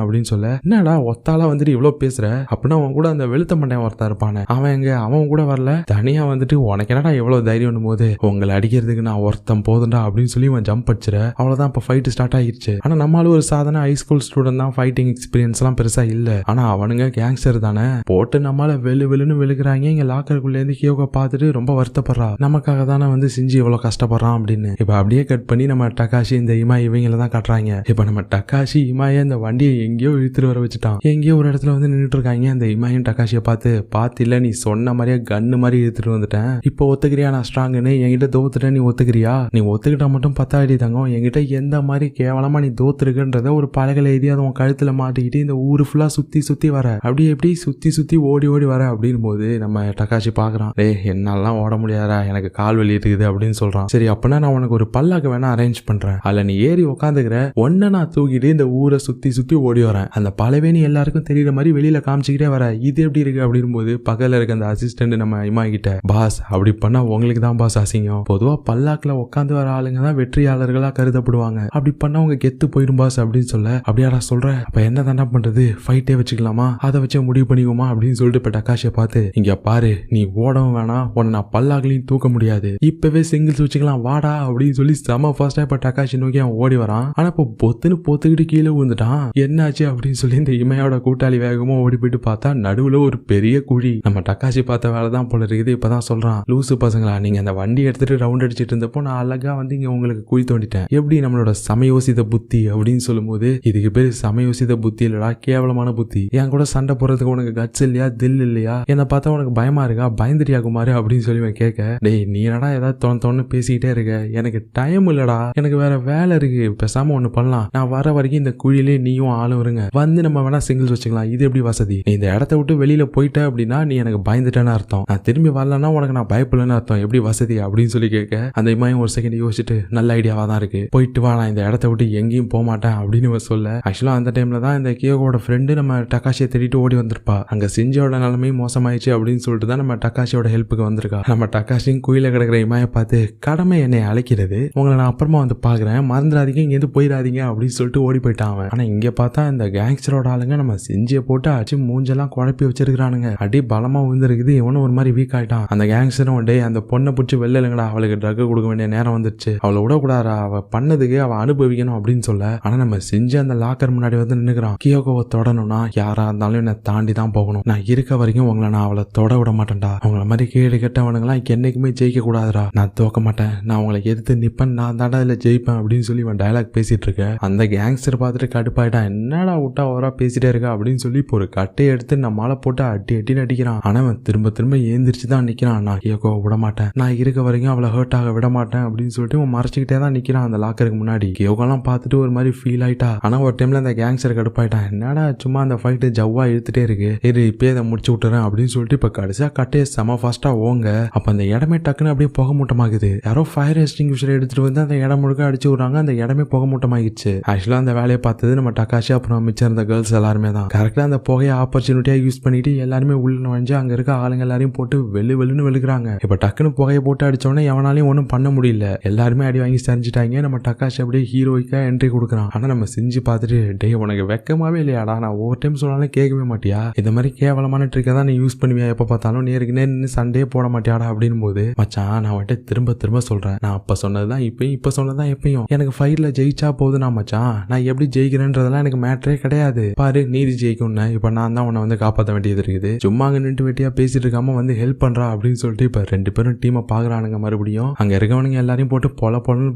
அப்படின்னு சொல்ல, என்னடா ஒத்தாலா வந்துட்டு இவ்வளவு பேசுற அப்படின்னா அவன் கூட அந்த வெளுத்த மண்டையன் ஒருத்தா இருப்பானே அவன் எங்க, அவன் கூட வரல, தனியா வந்துட்டு உனக்கு என்னடா எவ்வளவு தைரியம் போது உங்களை அடிக்கிறதுக்கு நான் ஒருத்தன் போதுண்டா அப்படின்னு சொல்லி அவன் ஜம்ப் அடிச்சிட. அவ்வளவுதான் இப்ப ஃபைட் ஸ்டார்ட் ஆயிடுச்சு. ஆனா நம்மளும் ஒரு சாதாரண ஹை ஸ்கூல் ஸ்டூடெண்ட் தான், ஃபைட்டிங் எக்ஸ்பீரியன்ஸ் எல்லாம் பெருசா இல்ல, ஆனா அவனுங்க கேங்ஸ்டர் தானே, போட்டு நம்மளால வெளுன்னு விழுகிறாங்க. இங்க லாக்கருக்குள்ள இருந்து கியோகோ பார்த்துட்டு ரொம்ப வருத்தப்படுறா, நமக்காக தானே வந்து செஞ்சு இவ்வளவு கஷ்டப்படுறான் அப்படின்னு. இப்ப அப்படியே கட் பண்ணி நம்ம டக்காஷி இந்த இமாய் இவங்களை தான் காட்டுறாங்க. இப்ப நம்ம டக்காஷி இமாய இந்த வண்டியை எங்கேயோ இழுத்துட்டு வர வச்சுட்டான், எங்கேயோ ஒரு இடத்துல வந்து நின்றுட்டு இருக்காங்க. அந்த இமாயும் டக்காஷியை பார்த்து இல்ல நீ சொன்ன மாதிரியே கன்னு மாதிரி இழுத்துட்டு வந்துட்டேன், இப்போ ஒத்துக்கிறியா நான் ஸ்ட்ராங்குன்னு, என்கிட்ட தோத்துட்டேன் நீ ஒத்துக்கிறியா, நீ ஒத்துக்கிட்டா மட்டும் பத்தாடி தங்கம், என்கிட்ட எந்த மாதிரி கேவலமா நீ தோத்துருக்குன்றத ஒரு பலகலை எழுதி அதை உன் கழுத்துல மாட்டிக்கிட்டு இந்த ஊரு ஃபுல்லா சுத்தி வர, அப்படி எப்படி சுத்தி ஓடி வர அப்படின்னு போது நம்ம டக்காஷி பாக்குறான், என்னாலாம் ஓட முடியாதா எனக்கு கால் வலி இருக்குது அப்படின்னு சொல்றான். சரி அப்படின்னா நான் உனக்கு ஒரு பல்லாக்கு வேணா அரேஞ்ச் பண்றேன், அதுல நீ ஏறி உட்காந்துக்கிற, ஒன்ன நான் தூக்கிட்டு இந்த ஊரை சுத்தி ஓடி வரேன், அந்த பலவே நீ எல்லாருக்கும் தெரியற மாதிரி வெளியில காமிச்சுக்கிட்டே வர, இது எப்படி இருக்கு அப்படின்னு போது பக்கத்துல இருக்க அந்த அசிஸ்டன்ட் நம்ம இமா கிட்ட, பாஸ் அப்படி பண்ணா உங்களுக்கு தான் பாஸ் அசிங்கம், பொதுவா பல்லாக்குல உட்காந்து வர ஆளுங்க தான் வெற்றியாளர்களா கருதப்படுவாங்க, அப்படி பண்ணா உங்க கெத்து போயிடும் பாஸ் அப்படின்னு சொல்ல, அப்படியாடா சொல்ற அப்ப என்ன தாண்டா பண்றது, ஃபைட்டே வச்சுக்கலாமா, அதை வச்சு முடிவு பண்ணிக்குமா அப்படின்னு சொல்லிட்டு இப்ப டக்காஷியை பார்த்து, இங்க பாரு நீ ஓடவும் வேணாம், உன்னை நான் பல்லாக்குலையும் தூக்க முடியாது, இப்பவே சிங்கிள்ஸ் வச்சுக்கலாம் வாடா அப்படின்னு சொல்லி செம ஃபாஸ்டா இப்ப டக்காஷி நோக்கி அவன் ஓடி வரான். ஆனா இப்போ பொத்துக்கிட்டு கீழே விழுந்துட்டான், என்னாச்சு அப்படின்னு சொல்லி இந்த இமையோட கூட்டாளி வேகமா ஓடி போயிட்டு பார்த்தா நடுவுல ஒரு பெரிய குழி. நம்ம டக்காஷி பார்த்த வேலை தான் போல இருக்குது. இப்பதான் சொல்றான், லூசு பசங்களா நீங்க அந்த வண்டி எடுத்துட்டு ரவுண்ட் அடிச்சிட்டு இருந்தப்போ நான் அழகா வந்து இங்க உங்களுக்கு குழி தோண்டிட்டேன், எப்படி நம்மளோட சமயோசித புத்தி அப்படின்னு சொல்லும் போது, இதுக்கு பேரு சமயோசித புத்தி இல்லடா கேவலமான புத்தி, என் கூட சண்டை போறதுக்கு உனக்கு கட்ஸ் இல்லையா, தில் இல்லையா, என்ன பார்த்தா உனக்கு பயமா இருக்கா, பயந்துட்டியா குமாரு அப்படின்னு சொல்லி கேட்க, டேய் நீ என்னடா ஏதாவது தோணு பேசிக்கிட்டே இருக்க, எனக்கு டைம் இல்லடா, எனக்கு வேற வேலை இருக்கு, பேசாம ஒண்ணு பண்ணலாம், நான் வர வரைக்கும் இந்த குழியிலே நீயும் ஆளும் இருங்க, வந்து நம்ம வேணா சிங்கிள்ஸ் வச்சுக்கலாம், இது எப்படி வசதி, நீ இந்த இடத்த விட்டு வெளியில போயிட்ட அப்படின்னா நீ எனக்கு பயந்துட்டேன்னு அர்த்தம், நான் திரும்பி வரலன்னா உனக்கு நான் பயப்படலன்னு அர்த்தம், எப்படி வசதி அப்படின்னு சொல்லி கேட்க, அந்த இமாயும் ஒரு செகண்ட் யோசிச்சுட்டு நல்ல ஐடியாவா தான் இருக்கு, போயிட்டு வா நான் இந்த இடத்த விட்டு எங்கேயும் போக மாட்டேன் அப்படின்னு சொல்ல, ஆக்சுவலா அந்த டைம்ல தான் இந்த கியோகோட ஃப்ரெண்டு நம்ம டக்காஷியை தேடிட்டு ஓடி வந்திருப்பா, அங்க செஞ்சோட நிலைமையும் மோசமாயிடுச்சு அப்படின்னு சொல்லிட்டு தான் நம்ம டக்காஷியோட ஹெல்ப்புக்கு வந்திருக்கா. நம்ம டக்காஷியும் குயில கிடக்கிற இமாயை பார்த்து, கடமை என்னை அழைக்கிறது, உங்களை நான் அப்புறமா வந்து பாக்குறேன், மறந்துடாதீங்க இங்கேருந்து போயிடாதீங்க அப்படின்னு சொல்லிட்டு ஓடி போயிட்டான் அவன். ஆனா இங்க பார்த்தா இந்த கேங்ஸ்டரோட ஆளுங்க நம்ம செஞ்சிய போட்டு அடிச்சு மூஞ்செல்லாம் குழப்பி வச்சிருக்கானுங்க, அடி பலமா விழுந்திருக்குது, இவனும் ஒரு மாதிரி வீக் ஆயிட்டான். அந்த கேங்ஸ்டரும் டே அந்த பொண்ணை பிடிச்சி வெளில இல்லைங்கடா, அவளுக்கு ட்ரக் கொடுக்க வேண்டிய நேரம் வந்துருச்சு, அவளை விடக்கூடாதா, அவ பண்ணதுக்கு அவ அனுபவிக்கணும் அப்படின்னு சொல்ல, ஆனா நம்ம செஞ்சு அந்த லாக்கர் முன்னாடி வந்து நின்னுக்கிறான், கியோகோவை தொடணும்னா யாரா இருந்தாலும் என்னை தாண்டி தான் போகணும், நான் இருக்க வரைக்கும் உங்களை நான் அவளை தொட விட மாட்டேன்டா, அவங்கள மாதிரி கேடு கெட்டவனுங்களாம் என்னைக்குமே ஜெயிக்க கூடாதுடா, நான் தோக்க மாட்டேன், நான் உங்களை எதிர்த்து நிப்பேன், நான் தாண்டா இதுல ஜெயிப்பேன் அப்படின்னு சொல்லி இவன் டயலாக் பேசிட்டு இருக்க. அந்த கேங்ஸ்டர் பார்த்துட்டு கடுப்பாயிட்டான், என்னடா விட்டா ஓவரா பேசிட்டே இருக்கா அப்படின்னு சொல்லி இப்போ ஒரு கட்டையை எடுத்து நம்மளால போட்டு அடி அடிக்கிறான். ஆனா அவன் திரும்ப ஏந்திரிச்சு தான் நிக்கிறான், நான் கியோகோவை விட மாட்டேன், நான் இருக்க வரைக்கும் அவளை ஹர்ட் ஆக விட மாட்டேன் அப்படின்னு சொல்லிட்டு அவன் மறைச்சிக்கிட்டே தான் நிக்கிறான் அந்த லாக்கருக்கு முன்னாடி. கியோகோலாம் பார்த்துட்டு ஒரு மாதிரி ஃபீல் ஆயிட்டா. ஆனா ஒரு டைம்ல அந்த கேங்ஸ்டர் கடுப்பாயிட்டான், என்னடா சும்மா அந்த ஃபைட்டு ஜவ்வா இழுத்துட்டே இருக்கு, இப்பயே இதை முடிச்சு விட்டுறேன் அப்படின்னு சொல்லிட்டு இப்ப கடைசியா கட்டையை செம ஃபாஸ்டா ஓங்க, அப்ப அந்த இடமே டக்குன்னு அப்படியே புகை மூட்டமாகுது, யாரோ ஃபயர் எக்ஸ்டிங்விஷர் எடுத்துட்டு வந்து அந்த இடம் முழுக்க அடிச்சு விடுறாங்க, அந்த இடமே புகை மூட்டமாகிடுச்சு. ஆக்சுவலா அந்த வேலையை பார்த்தது நம்ம டக்காஷி அப்புறம் மிச்சம் இருந்த கேர்ள்ஸ் எல்லாருமே தான். கரெக்டா அந்த புகையை ஆப்பர்ச்சுனிட்டியா யூஸ் பண்ணிட்டு எல்லாருமே உள்ள நுழைஞ்சு அங்க இருக்க ஆளுங்க எல்லாரையும் போட்டு வெளுன்னு வெளுக்குறாங்க. இப்ப டக்குன்னு புகையை போட்டு அடிச்சோடனே எவனாலையும் ஒன்றும் பண்ண முடியல, எல்லாருமே அடி வாங்கி சரிஞ்சிட்டாங்க. நம்ம டக்காஷி அப்படியே ஹீரோய்க்கா என்ட்ரி கொடுக்குறான். ஆனா நம்ம செஞ்சு பார்த்துட்டு, டே உனக்கு வெக்கமாவே இல்லையாடா, நான் ஒவ்வொரு டைம் சொன்னாலும் கேட்கவே மாட்டியா, இந்த மாதிரி கேவலமான ட்ரிக்கை தான் நீ யூஸ் பண்ணுவியா, எப்ப பார்த்தாலும் நேருக்கு நின்று சண்டே போட மாட்டியாடா அப்படின்னு போது, மச்சான் நான் வந்துட்டு திரும்ப சொல்றேன், நான் அப்ப சொன்னதுதான் இப்பயும் இப்ப சொன்னதான் எப்பயும், எனக்கு ஃபைட்ல ஜெயிச்சா போதும், நான் மச்சான் நான் எப்படி ஜெயிக்கிறேன்றதெல்லாம் எனக்கு மேட்டரே கிடையாது, பாரு நீதி ஜெயிக்கும்னு இப்ப நான் தான் உன்னை வந்து காப்பாற்ற வேண்டியது இருக்குது, சும்மா அங்க நின்று வெட்டியா பேசிட்டு இருக்காம வந்து ஹெல்ப் பண்றா அப்படின்னு சொல்லிட்டு இப்ப ரெண்டு பேரும் டீமை பாக்குறானுங்க. மறுபடியும் அங்க இருக்கவனுங்க எல்லாரையும் போட்டு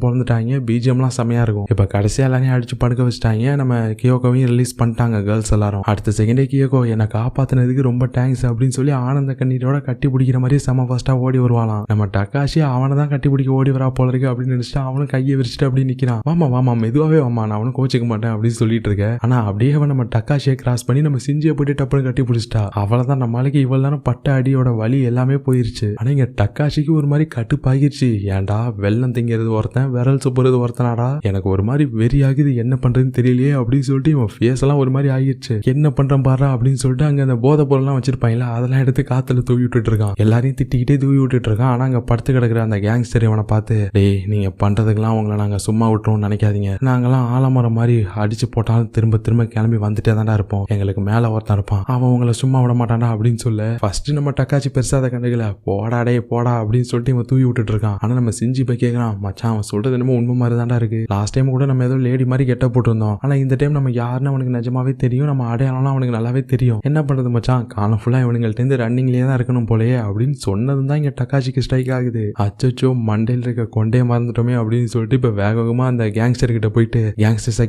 பொழந்துட்டாங்க, பிஜிஎம்லாம் செமையா இருக்கும். இப்ப கடைசியா எல்லாரையும் அடிச்சு படுக்க வச்சுட்டாங்க. நம்ம கியோகோவையும் ரிலீஸ் பண்ணிட்டாங்க கேர்ள்ஸ் எல்லாரும். அடுத்த செகண்டே கியோகோ என்னை காப்பாத்தினதுக்கு ரொம்ப தேங்க்ஸ் அப்படின்னு சொல்லி ஆனந்த கண்ணீரோட கட்டி பிடிக்கிற மாதிரி செம ஃபாஸ்டா ஓடி வருவாளாம். நம்ம டக்காஷி அவனை தான் கட்டி பிடிக்க ஓடி வரா போல இருக்கு அப்படின்னு நினைச்சிட்டு அவனும் கையை விரிச்சிட்டு அப்படி நிக்கிறான். வாமா மெதுவாவே வாமா, நான் அவனும் கோச்சிக்க மாட்டேன் அப்படின்னு சொல்லிட்டு இருக்க. ஆனா அப்படியே அவன் நம்ம டக்காஷியை கிராஸ் பண்ணி நம்ம சிஞ்சியை போயிட்டு டப்புன்னு கட்டி பிடிச்சிட்டா. அவளதான் நம்மளுக்கு இவ்வளவு நேரம் பட்ட அடியோட வலி எல்லாமே போயிருச்சு. ஆனா இங்க டக்காஷிக்கு ஒரு மாதிரி கட்டுப்பாகிருச்சு. ஏன்டா வெள்ளம் திங்கிறது ஒருத்தன் விரல் சுப்புறது ஒருத்தனாடா, எனக்கு ஒரு மாதிரி வெறி ஆகுது, என்ன பண்றதுன்னு தெரியலையே அப்படின்னு சொல்லிட்டு இவன் ஃபேஸ் எல்லாம் ஒரு மாதிரி ஆகிடுச்சு. என்ன பண்றேன் பாரு அப்படின்னு சொல்லிட்டு அங்க அந்த போதை பொருள்லாம் வச்சிருப்பாங்களா அதெல்லாம் எடுத்து காத்துல தூவி விட்டுட்டு இருக்கான். எல்லாரையும் திட்டிக்கிட்டே தூவி விட்டுட்டு இருக்கான். ஆனா அங்க படுத்து கிடக்குற அந்த கேங்ஸ்டர் இவனை பார்த்து, டேய் நீங்க பண்றதுக்கெல்லாம் உங்களை நாங்க சும்மா விட்டுறோம்னு நினைக்காதீங்க, நாங்கெல்லாம் ஆலமரம் மாதிரி அடிச்சு போட்டாலும் திரும்ப திரும்ப கிளம்பி வந்துட்டே தான்டா இருப்போம், எங்களுக்கு மேல ஒருத்தன் இருப்பான், அவன் உங்களை சும்மா விட மாட்டான்டா அப்படின்னு சொல்ல ஃபர்ஸ்ட் நம்ம டக்காச்சி பெருசா அதை கண்டுக்கல, போடா டே போடா அப்படின்னு சொல்லிட்டு இவன் தூவி விட்டுட்டு இருக்கான். ஆனா நம்ம செஞ்சு போய் கேட்கறான், மச்சான் அவன் சொல்றது என்னமோ உண்மை மாதிரி தான்டா இருக்கு, லாஸ்ட் டைம் கூட நம்ம ஏதோ லேடி மாதிரி கெட்ட போட்டுருந்தோம், ஆனா இந்த டைம் நம்ம யாருன்னு அவனுக்கு நிஜமாவே தெரியும், நம்ம அடையாளம்லாம் அவனுக்கு நல்லாவே தெரியும், என்ன பண்றது மச்சான், காலம் ஃபுல்லா இவனுங்கள்ட்ட இருந்து ரன்னிங்லயே தான் இருக்கணும் போலயே அப்படின்னு சொன்னது தான் இங்க டக்காச்சிக்கு ஸ்ட்ரைக் ஆகுது. அச்சோ மண்டையில் இருக்க கொண்டே மறந்துட்டோமே அப்படின்னு சொல்லிட்டு இப்ப வேகமா அந்த கேங்ஸ்டர் கிட்ட போயிட்டு,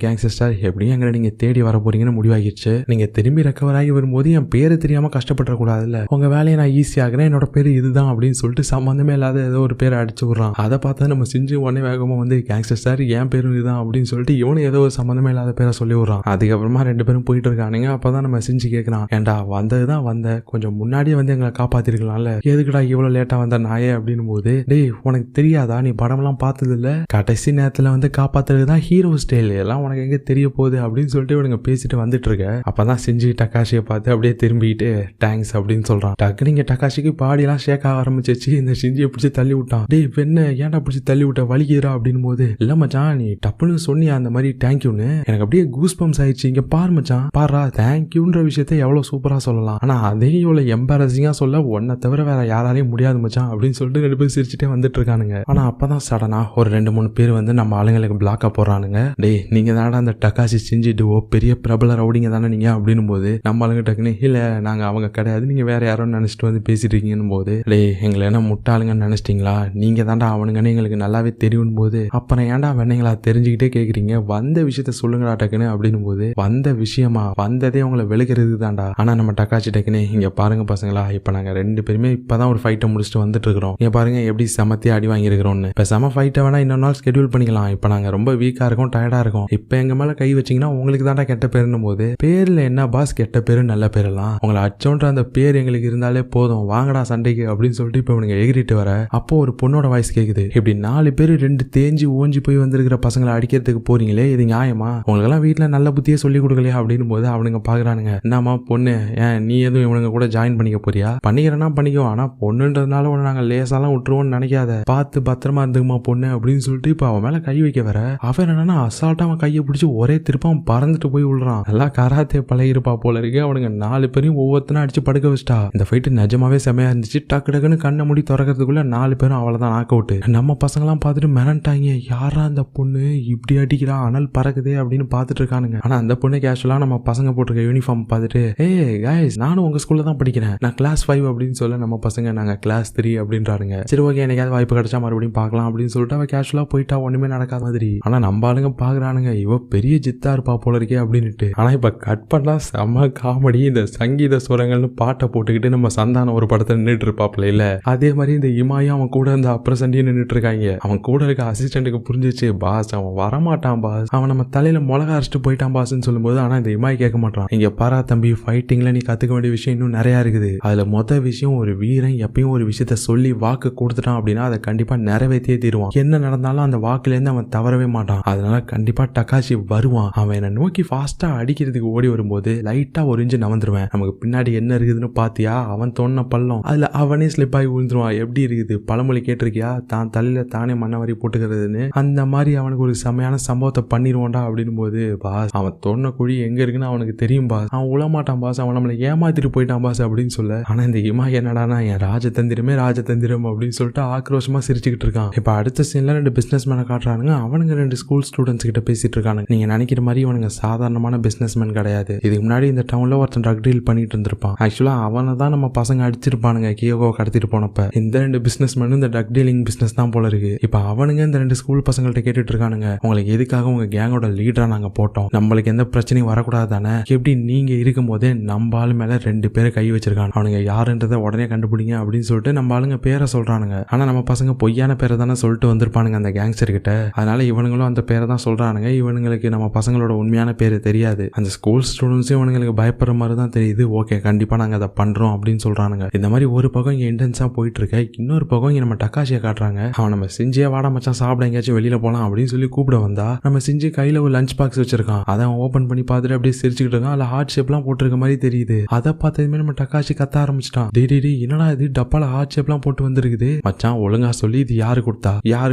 கேங்ஸ்டர் எப்படியும் எங்களை நீங்க தேடி வர போறீங்கன்னு முடிவாகிடுச்சு, நீங்க திரும்பி ரெக்கவர் ஆகி வரும்போது என் பேரு தெரியாம கஷ்டப்பட கூடாதுல்ல, உங்க வேலையை நான் ஈஸி ஆகுறேன், என்னோட பேரு இதுதான் அப்படின்னு சொல்லிட்டு சம்பந்தமே இல்லாத ஏதோ ஒரு பேரை அடிச்சு விடுறான். அதை பார்த்தா நம்ம செஞ்சு உடனே வேகமா வந்து கேங்ஸ்டர் சார் என் பேரும் இதுதான் அப்படின்னு சொல்லிட்டு இவனு ஏதோ ஒரு சம்பந்தமே இல்லாத பேரை சொல்லி விடுறான். அதுக்கப்புறமா ரெண்டு பேரும் போயிட்டு இருக்கானுங்க. அப்பதான் நம்ம செஞ்சு கேட்கறான், ஏண்டா வந்ததுதான் வந்த, கொஞ்சம் முன்னாடியே வந்து எங்களை காப்பாத்திருக்கலாம்ல, எதுக்குடா இவ்வளவு லேட்டா வந்த நாயே அப்படின்னு போது, டேய் உனக்கு தெரியாதா, நீ படம் எல்லாம் பார்த்தது இல்ல, கடைசி நேரத்துல வந்து காப்பாத்துறதுதான் ஹீரோ ஸ்டைல், எல்லாம் உனக்கு எங்க தெரிய போகுது அப்படின்னு சொல்லிட்டு இவனுங்க பேசிட்டு வந்துட்டு இருக்க. அப்பதான் செஞ்சு டக்காஷியை பார்த்து அப்படியே திரும்பிட்டு தேங்க்ஸ் அப்படின்னு சொல்றான். டக்குனு இங்க டக்காஷிக்கு பாடி எல்லாம் ஷேக் ஆக ஆரம்பிச்சிச்சு. இந்த செஞ்சியை பிடிச்சி தள்ளி விட்டான். டேய் என்ன ஏன்டா பிடிச்சி தள்ளி விட்ட, வலிக்குறா அப்படின்னு போது, இல்ல மச்சான் நீ டப்புன்னு சொன்னியா அந்த மாதிரி தேங்க்யூன்னு, எனக்கு அப்படியே கூஸ் பம்ப்ஸ் ஆயிடுச்சு, இங்க பாரு மச்சான் பாரா, தேங்க்யூன்ற விஷயத்த எவ்வளவு சூப்பரா சொல்லலாம், ஆனா அதே இவ்வளவு எம்பாரசிங்கா சொல்ல உன்னை தவிர வேற யாராலையும் முடியாது மச்சான் அப்படின்னு சொல்லிட்டு ரெண்டு பேரும் சிரிச்சுட்டே வந்துட்டு இருக்கானுங்க. ஆனா அப்பதான் சடனா ஒரு 2-3 பேர் வந்து நம்ம ஆளுங்களுக்கு பிளாக்கா போடுறானுங்க. டேய் நீங்க தானே அந்த டக்காசி செஞ்சுட்டு பெரிய பிரபல ரவுடிங்க தானே நீங்க அப்படின்னு போது, நம்ம ஆளுங்க டக்குன்னு இல்ல நாங்க அவங்க கிடையாது, நீங்க வேற யாரோ நினைச்சிட்டு வந்து பேசிட்டு இருக்கீங்கன்னு போது, டேய் எங்களை என்ன முட்டாளுங்கன்னு நினைச்சிட்டீங்களா, நீங்க தாண்டா அவனுங்கன்னு எங்களுக்கு நல்லாவே தெரியும் போது, அப்புறம் ஏன்டா வெண்ணைங்களா தெரிஞ்சுக்கிட்டே கேக்குறீங்க, வந்த விஷயத்த சொல்லுங்கடா டக்குன்னு அப்படின்னு போது, வந்த விஷயமா, வந்ததே உங்களை வெளுக்கிறது தான்டா. ஆனா நம்ம டக்காச்சி டக்குன்னு, இங்க பாருங்க பசங்களா, இப்ப நாங்க 2 பேருமே இப்பதான் ஒரு ஃபைட்டை முடிச்சுட்டு வந்துட்டு இருக்கிறோம், இங்க பாருங்க எப்படி சமத்தியா அடி வாங்கி இருக்கிறோம்னு, இப்ப சம ஃபைட்டை வேணா இன்னொரு நாள் ஸ்கெடியூல் பண்ணிக்கலாம், இப்ப நாங்க ரொம்ப வீக்கா இருக்கோம், டயர்டா இருக்கோம், இப்ப எங்க மேல கை வச்சீங்கன்னா உங்களுக்கு தாண்டா கெட்ட பேருன்னு போது, பேர்ல என்ன பாஸ் கெட்ட பேரு நல்ல பேரெல்லாம், உங்களை அச்சோன்ற அந்த பேர் எங்களுக்கு இருந்தாலே போதும், வாங்கடா சண்டைக்கு அப்படின்னு சொல்லிட்டு இப்ப இவனுங்க எகிரிட்டு வர, அப்போ ஒரு பொண்ணோட வாய்ஸ் கேக்குது, இப்படி 4 பேர் 2 தேஞ்சு ஓஞ்சி போய் வந்திருக்கிற பசங்களை அடிக்கிறதுக்கு போறீங்களே, இது நியாயமா, உங்களுக்கெல்லாம் வீட்டுல நல்ல புத்தியே சொல்லி கொடுக்கலையா அப்படின்னு போது அவனுங்க பாக்குறானுங்க, என்னமா பொண்ணு ஏன் நீ எதுவும் இவனுங்க கூட ஜாயின் பண்ணிக்க போறியா, பண்ணிக்கிறேன்னா பண்ணிக்கோ, ஆனா பொண்ணுன்றதுனால உன்னை நாங்க லேசாலாம் விட்டுருவோம்னு நினைக்காத, பார்த்து பத்திரமா இருந்துக்குமா பொண்ணு அப்படின்னு சொல்லிட்டு இப்ப அவன் மேல கை வைக்க வர, அவன் என்னன்னா அசால்ட்டா அவன் கையை பிடிச்சி ஒரே திருப்பம் பறந்துட்டு போய் விழுறான். நல்லா கராத்தே பழகிருப்பா போல இருக்கு. அவனுங்க 4 பேரையும் ஒவ்வொருத்தனா அடிச்சு படுக்க வச்சிட்டா. இந்த ஃபைட்டு நிஜமாவே செமையா இருந்துச்சு. டக்கு டக்குன்னு கண்ணை மூடி திறக்கிறதுக்குள்ள 4 பேரும் அவ்வளவுதான் நாக் அவுட். நம்ம பசங்களாம் பார்த்துட்டு மிரண்டாங்க, யாரா அந்த பொண்ணு இப்படி அடிக்கிறா, அனல் பறக்குதே அப்படின்னு பார்த்துட்டு இருக்கானுங்க. ஆனா அந்த பொண்ணு கேஷுவலா நம்ம பசங்க போட்டிருக்க யூனிஃபார்ம் பார்த்துட்டு, ஏய் கைஸ் நானும் உங்க ஸ்கூல்ல தான் படிக்கிறேன், நான் கிளாஸ் 5 அப்படின்னு சொல்ல நம்ம பசங்க நாங்க கிளாஸ் 3 அப்படின்றானுங்க. சரி ஓகே எனக்காவது வாய்ப்பு கிடைச்சா மறுபடியும் பார்க்கலாம் அப்படின்னு சொல்லிட்டு அவ கேஷுவலா போயிட்டா, ஒண்ணுமே நடக்காத மாதிரி. ஆனா நம்ம ஆளுங்க பாக்குறானுங்க, இவ பெரிய ஜித்தா இருப்பா போல இருக்கே அப்படின்ட்டு. ஆனா இப்ப கட் பண்ணா செம்ம காமெடி. இந்த சங்கீத சுரங்கள்னு பாட்டை போட்டுக்கிட்டு நம்ம சந்தானம் ஒரு படத்தை நின்றுட்டு இருப்பாப்ல இல்ல, அதே மாதிரி இந்த இமாயும் அவன் கூட இந்த அப்ரசண்டியும் நின்றுட்டு இருக்காங்க. அவன் கூட இருக்க அசிஸ்டன்ட்டுக்கு புரிஞ்சிச்சு, பாஸ் அவன் வரமாட்டான் பாஸ், அவன் நம்ம தலையில மிளகா அரைச்சிட்டு போயிட்டான் பாஸ்ன்னு சொல்லும்போது, ஆனா இந்த இமாய் கேட்க மாட்டான். இங்க பாரா தம்பி, ஃபைட்டிங்ல நீ கத்துக்க வேண்டிய விஷயம் இன்னும் நிறைய இருக்குது. அதுல மொத விஷயம், ஒரு வீரன் எப்பயும் ஒரு விஷயத்த சொல்லி வாக்கு கொடுத்துட்டான் அப்படின்னா அதை கண்டிப்பா நிறைவேற்றியே தீருவான். என்ன நடந்தாலும் அந்த வாக்குல இருந்து அவன் தவறவே மாட்டான். அதனால கண்டிப்பா டக்காஷி வருவான். அவன் என்னை நோக்கி ஃபாஸ்டா அடிக்கிறதுக்கு ஓடி வரும்போது லைட்டா ஒரு இன்ச்சு நவந்துருவேன். நமக்கு பின்னாடி என்ன இருக்குதுன்னு பாத்தியா, அவன் தோணுன பள்ளம், அதுல அவனே ஸ்லிப் ஆகி விழுந்துருவான். எப்படி இருக்குது பழமொழி கேட்டிருக்கியா, தான் தலையில தானே மண்ணவரி போட்டுக்கிறதுன்னு, அந்த மாதிரி அவனுக்கு ஒரு செமையான சம்பவத்தை பண்ணிடுவான்டா அப்படின்னு போது, பாஸ் அவன் தோணுன குழி எங்க இருக்குன்னு அவனுக்கு தெரியும் பாஸ், அவன் உழமாட்டான் பாஸ், அவன் நம்மளை ஏமாத்திட்டு போயிட்டான் பாஸ் அப்படின்னு சொல்ல, ஆனா இந்த இமா என்னடானா என் ராஜதந்திரமே ராஜதந்திரம் அப்படின்னு சொல்லிட்டு ஆக்ரோஷமா சிரிச்சுக்கிட்டு இருக்கான். இப்ப அடுத்த சீன்ல 2 பிசினஸ் மேன காட்டுறானுங்க. அவனுங்க 2 ஸ்கூல் ஸ்டூடெண்ட்ஸ் கிட்ட பேசிட்டு இருக்கானுங்க. நீங்க நினைக்கிற மாதிரி இவனுங்க சாதாரணமான பிசினஸ் மேன் கிடையாது. இதுக்கு முன்னாடி இந்த டவுன்ல ஒருத்தன் ட்ரக் டீல் பண்ணிட்டு இருந்திருப்பான். ஆக்சுவலா அவனை தான் நம்ம பசங்க அடிச்சிருப்பானுங்க கியோகோ கடத்திட்டு போனப்ப. இந்த 2 பிசினஸ் மேனும் இந்த ட்ரக் டீலிங் பிசினஸ் தான் போல இருக்கு. இப்ப அவனுங்க இந்த 2 ஸ்கூல் பசங்கள்ட்ட கேட்டுட்டு இருக்கானுங்க, உங்களுக்கு எதுக்காக உங்க கேங்கோட லீடரா நாங்க போட்டோம், நம்மளுக்கு எந்த பிரச்சனையும் வரக்கூடாது தானே, எப்படி நீங்க இருக்கும் போதே நம்ம ஆளு மேல 2 பேரை கை வச்சிருக்காங்க, அவனுங்க யாருன்றதை உடனே கண்டுபிடிங்க அப்படின்னு சொல்லிட்டு நம்ம ஆளுங்க பேரை சொல்றானுங்க. ஆனா நம்ம பசங்க பொய்யான பேரை தானே சொல்லிட்டு வந்திருப்பானுங்க அந்த கேங்ஸ்டர் கிட்ட. அதனால இவனுங்களும் அந்த பேரை தான் சொல்றானுங்க. இவனுங்களுக்கு நம்ம பசங்களோட உண்மையான பேரு தெரியாது. அந்த ஸ்கூல் ஸ்டூடெண்ட்ஸும் இவனுங்களுக்கு பயப்படுற மாதிரி தான் தெரியுது. ஓகே கண்டிப்பா நாங்க அதை பண்றோம் அப்படின்னு சொல்றானுங்க. இந்த மாதிரி ஒரு பக்கம் இன்டென்ஸா போயிட்டு இருக்க, இன்னொரு இன்னொரு பக்கம் இங்க நம்ம டக்காஷியை காட்டுறாங்க. அவன் நம்ம செஞ்சே வாடா மச்சான் சாப்பிட எங்கேயாச்சும் வெளியில போலாம் அப்படின்னு சொல்லி கூப்பிட வந்தா நம்ம செஞ்சு கையில ஒரு லஞ்ச் பாக்ஸ் வச்சிருக்கான். அதை அவன் ஓபன் பண்ணி பார்த்துட்டு அப்படியே சிரிச்சுக்கிட்டு இருக்கான். அதுல ஹார்ட் ஷேப்லாம் போட்டிருக்க மாதிரி தெரியுது. அதை பார்த்ததுமே நம்ம டக்காஷி கத்த ஆரம்பிச்சிட்டான். டேய் என்னடா இது டப்பால ஹார்ட் ஷேப்லாம் போட்டு வந்திருக்குது மச்சான், ஒழுங்கா சொல்லி இது யாரு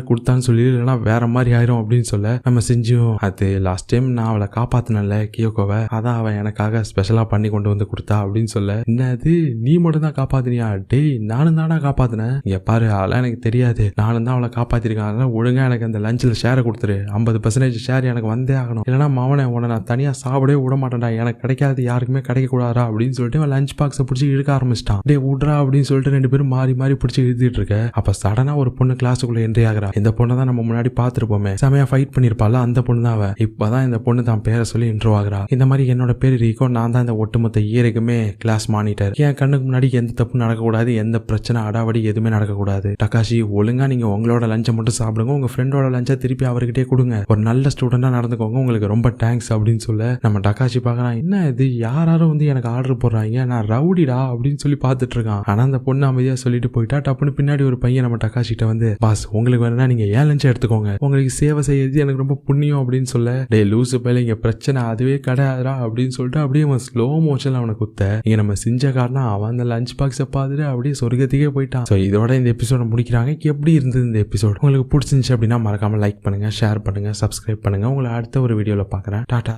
கொடுத்தான்னு சொல்லி இல்லைன்னா வேற மாதிரி ஆயிரும் அப்படின்னு சொல்ல நம்ம செஞ்சோம். அது லாஸ்ட் டைம் நான் அவளை காப்பாத்தினல கியோகோவை, அதான் அவன் எனக்காக ஸ்பெஷலா பண்ணி கொண்டு வந்து கொடுத்தா அப்படின்னு சொல்ல, என்னது நீ மட்டும் தான் காப்பாத்தினியா? டேய் நானும் தானா காப்பாத்தினேன். இங்க பாரு அதெல்லாம் எனக்கு தெரியாது, நானும் தான் அவளை காப்பாத்திருக்கேன். அதனால ஒழுங்கா எனக்கு அந்த லஞ்சில் ஷேரை கொடுத்துரு. 50% ஷேர் எனக்கு வந்தே ஆகணும், இல்லைன்னா மவனை உன்னை நான் தனியா சாப்பிடவே விட மாட்டேன்டா, எனக்கு கிடைக்காது யாருக்குமே கிடைக்க கூடாதா அப்படின்னு சொல்லிட்டு அவன் லஞ்ச் பாக்ஸை பிடிச்சி இழுக்க ஆரம்பிச்சிட்டான். டே விட்றா அப்படின்னு சொல்லிட்டு 2 பேரும் மாறி மாறி பிடிச்சி இழுத்துட்டு இருக்க. அப்ப சடனா ஒரு பொண்ணு கிளாஸுக்குள்ள என்ட்ரி ஆகிறா. இந்த பொண்ணை தான் நம்ம முன்னாடி பார்த்துருப்போமே, செமையா ஃபைட் பண்ணிருப்பால அந்த பொண்ணு தான் அவ. இப்பதான் இந்த பொண்ணு தான் பேரை சொல்லி இன்ட்ரோ ஆகிறா. இந்த மாதிரி என்னோட பேர் ரீகோ, நான் தான் இந்த ஒட்டுமொத்த இயருக்குமே கிளாஸ் மானிட்டர். என் கண்ணுக்கு முன்னாடி எந்த தப்பு நடக்கக்கூடாது, எந்த பிரச்சனை அடாவடி எதுவுமே நடக்கக்கூடாது. டக்காஷி ஒழுங்கா நீங்க உங்களோட லஞ்சை மட்டும் சாப்பிடுங்க, உங்க ஃப்ரெண்டோட லஞ்சை திருப்பி அவர்கிட்டே கொடுங்க, ஒரு நல்ல ஸ்டூடெண்டா நடந்துக்கோங்க, உங்களுக்கு ரொம்ப தேங்க்ஸ் அப்படின்னு சொல்ல நம்ம டக்காஷி பார்க்கறான். என்ன இது யாரும் வந்து எனக்கு ஆர்டர் போடுறாங்க, நான் ரவுடிடா அப்படின்னு சொல்லி பார்த்துட்டு இருக்கான். ஆனா அந்த பொண்ணு அமைதியா சொல்லிட்டு போயிட்டா. டப்புன்னு பின்னாடி ஒரு பையன் நம்ம டக்காஷிட்ட வந்து, பாஸ் உங்களுக்கு வேணும்னா நீங்க ஏன் லஞ்சை எடுத்துக்கோங்க, உங்களுக்கு சேவை செய்யறது எனக்கு ரொம்ப புண்ணியம் அப்படின்னு சொல்ல, டே லூசு பையில இங்க பிரச்சனை அதுவே கிடையாதுரா அப்படின்னு சொல்லிட்டு அப்படியே அவன் ஸ்லோ மோஷன்ல அவனை குத்த. இங்க நம்ம செஞ்ச காரணம் அவன் அந்த லஞ்ச் பாக்ஸை பார்த்துட்டு அப்படியே சொர்க்கத்துக்கே போயிட்டான். ஸோ இதோட இந்த எபிசோட முடிக்கிறாங்க. எப்படி இருந்தது இந்த எபிசோட்? உங்களுக்கு பிடிச்சிருந்துச்சு அப்படின்னா மறக்காம லைக் பண்ணுங்க, ஷேர் பண்ணுங்க, சப்ஸ்கிரைப் பண்ணுங்க. உங்களை அடுத்த ஒரு வீடியோல பார்க்குறேன். டாடா.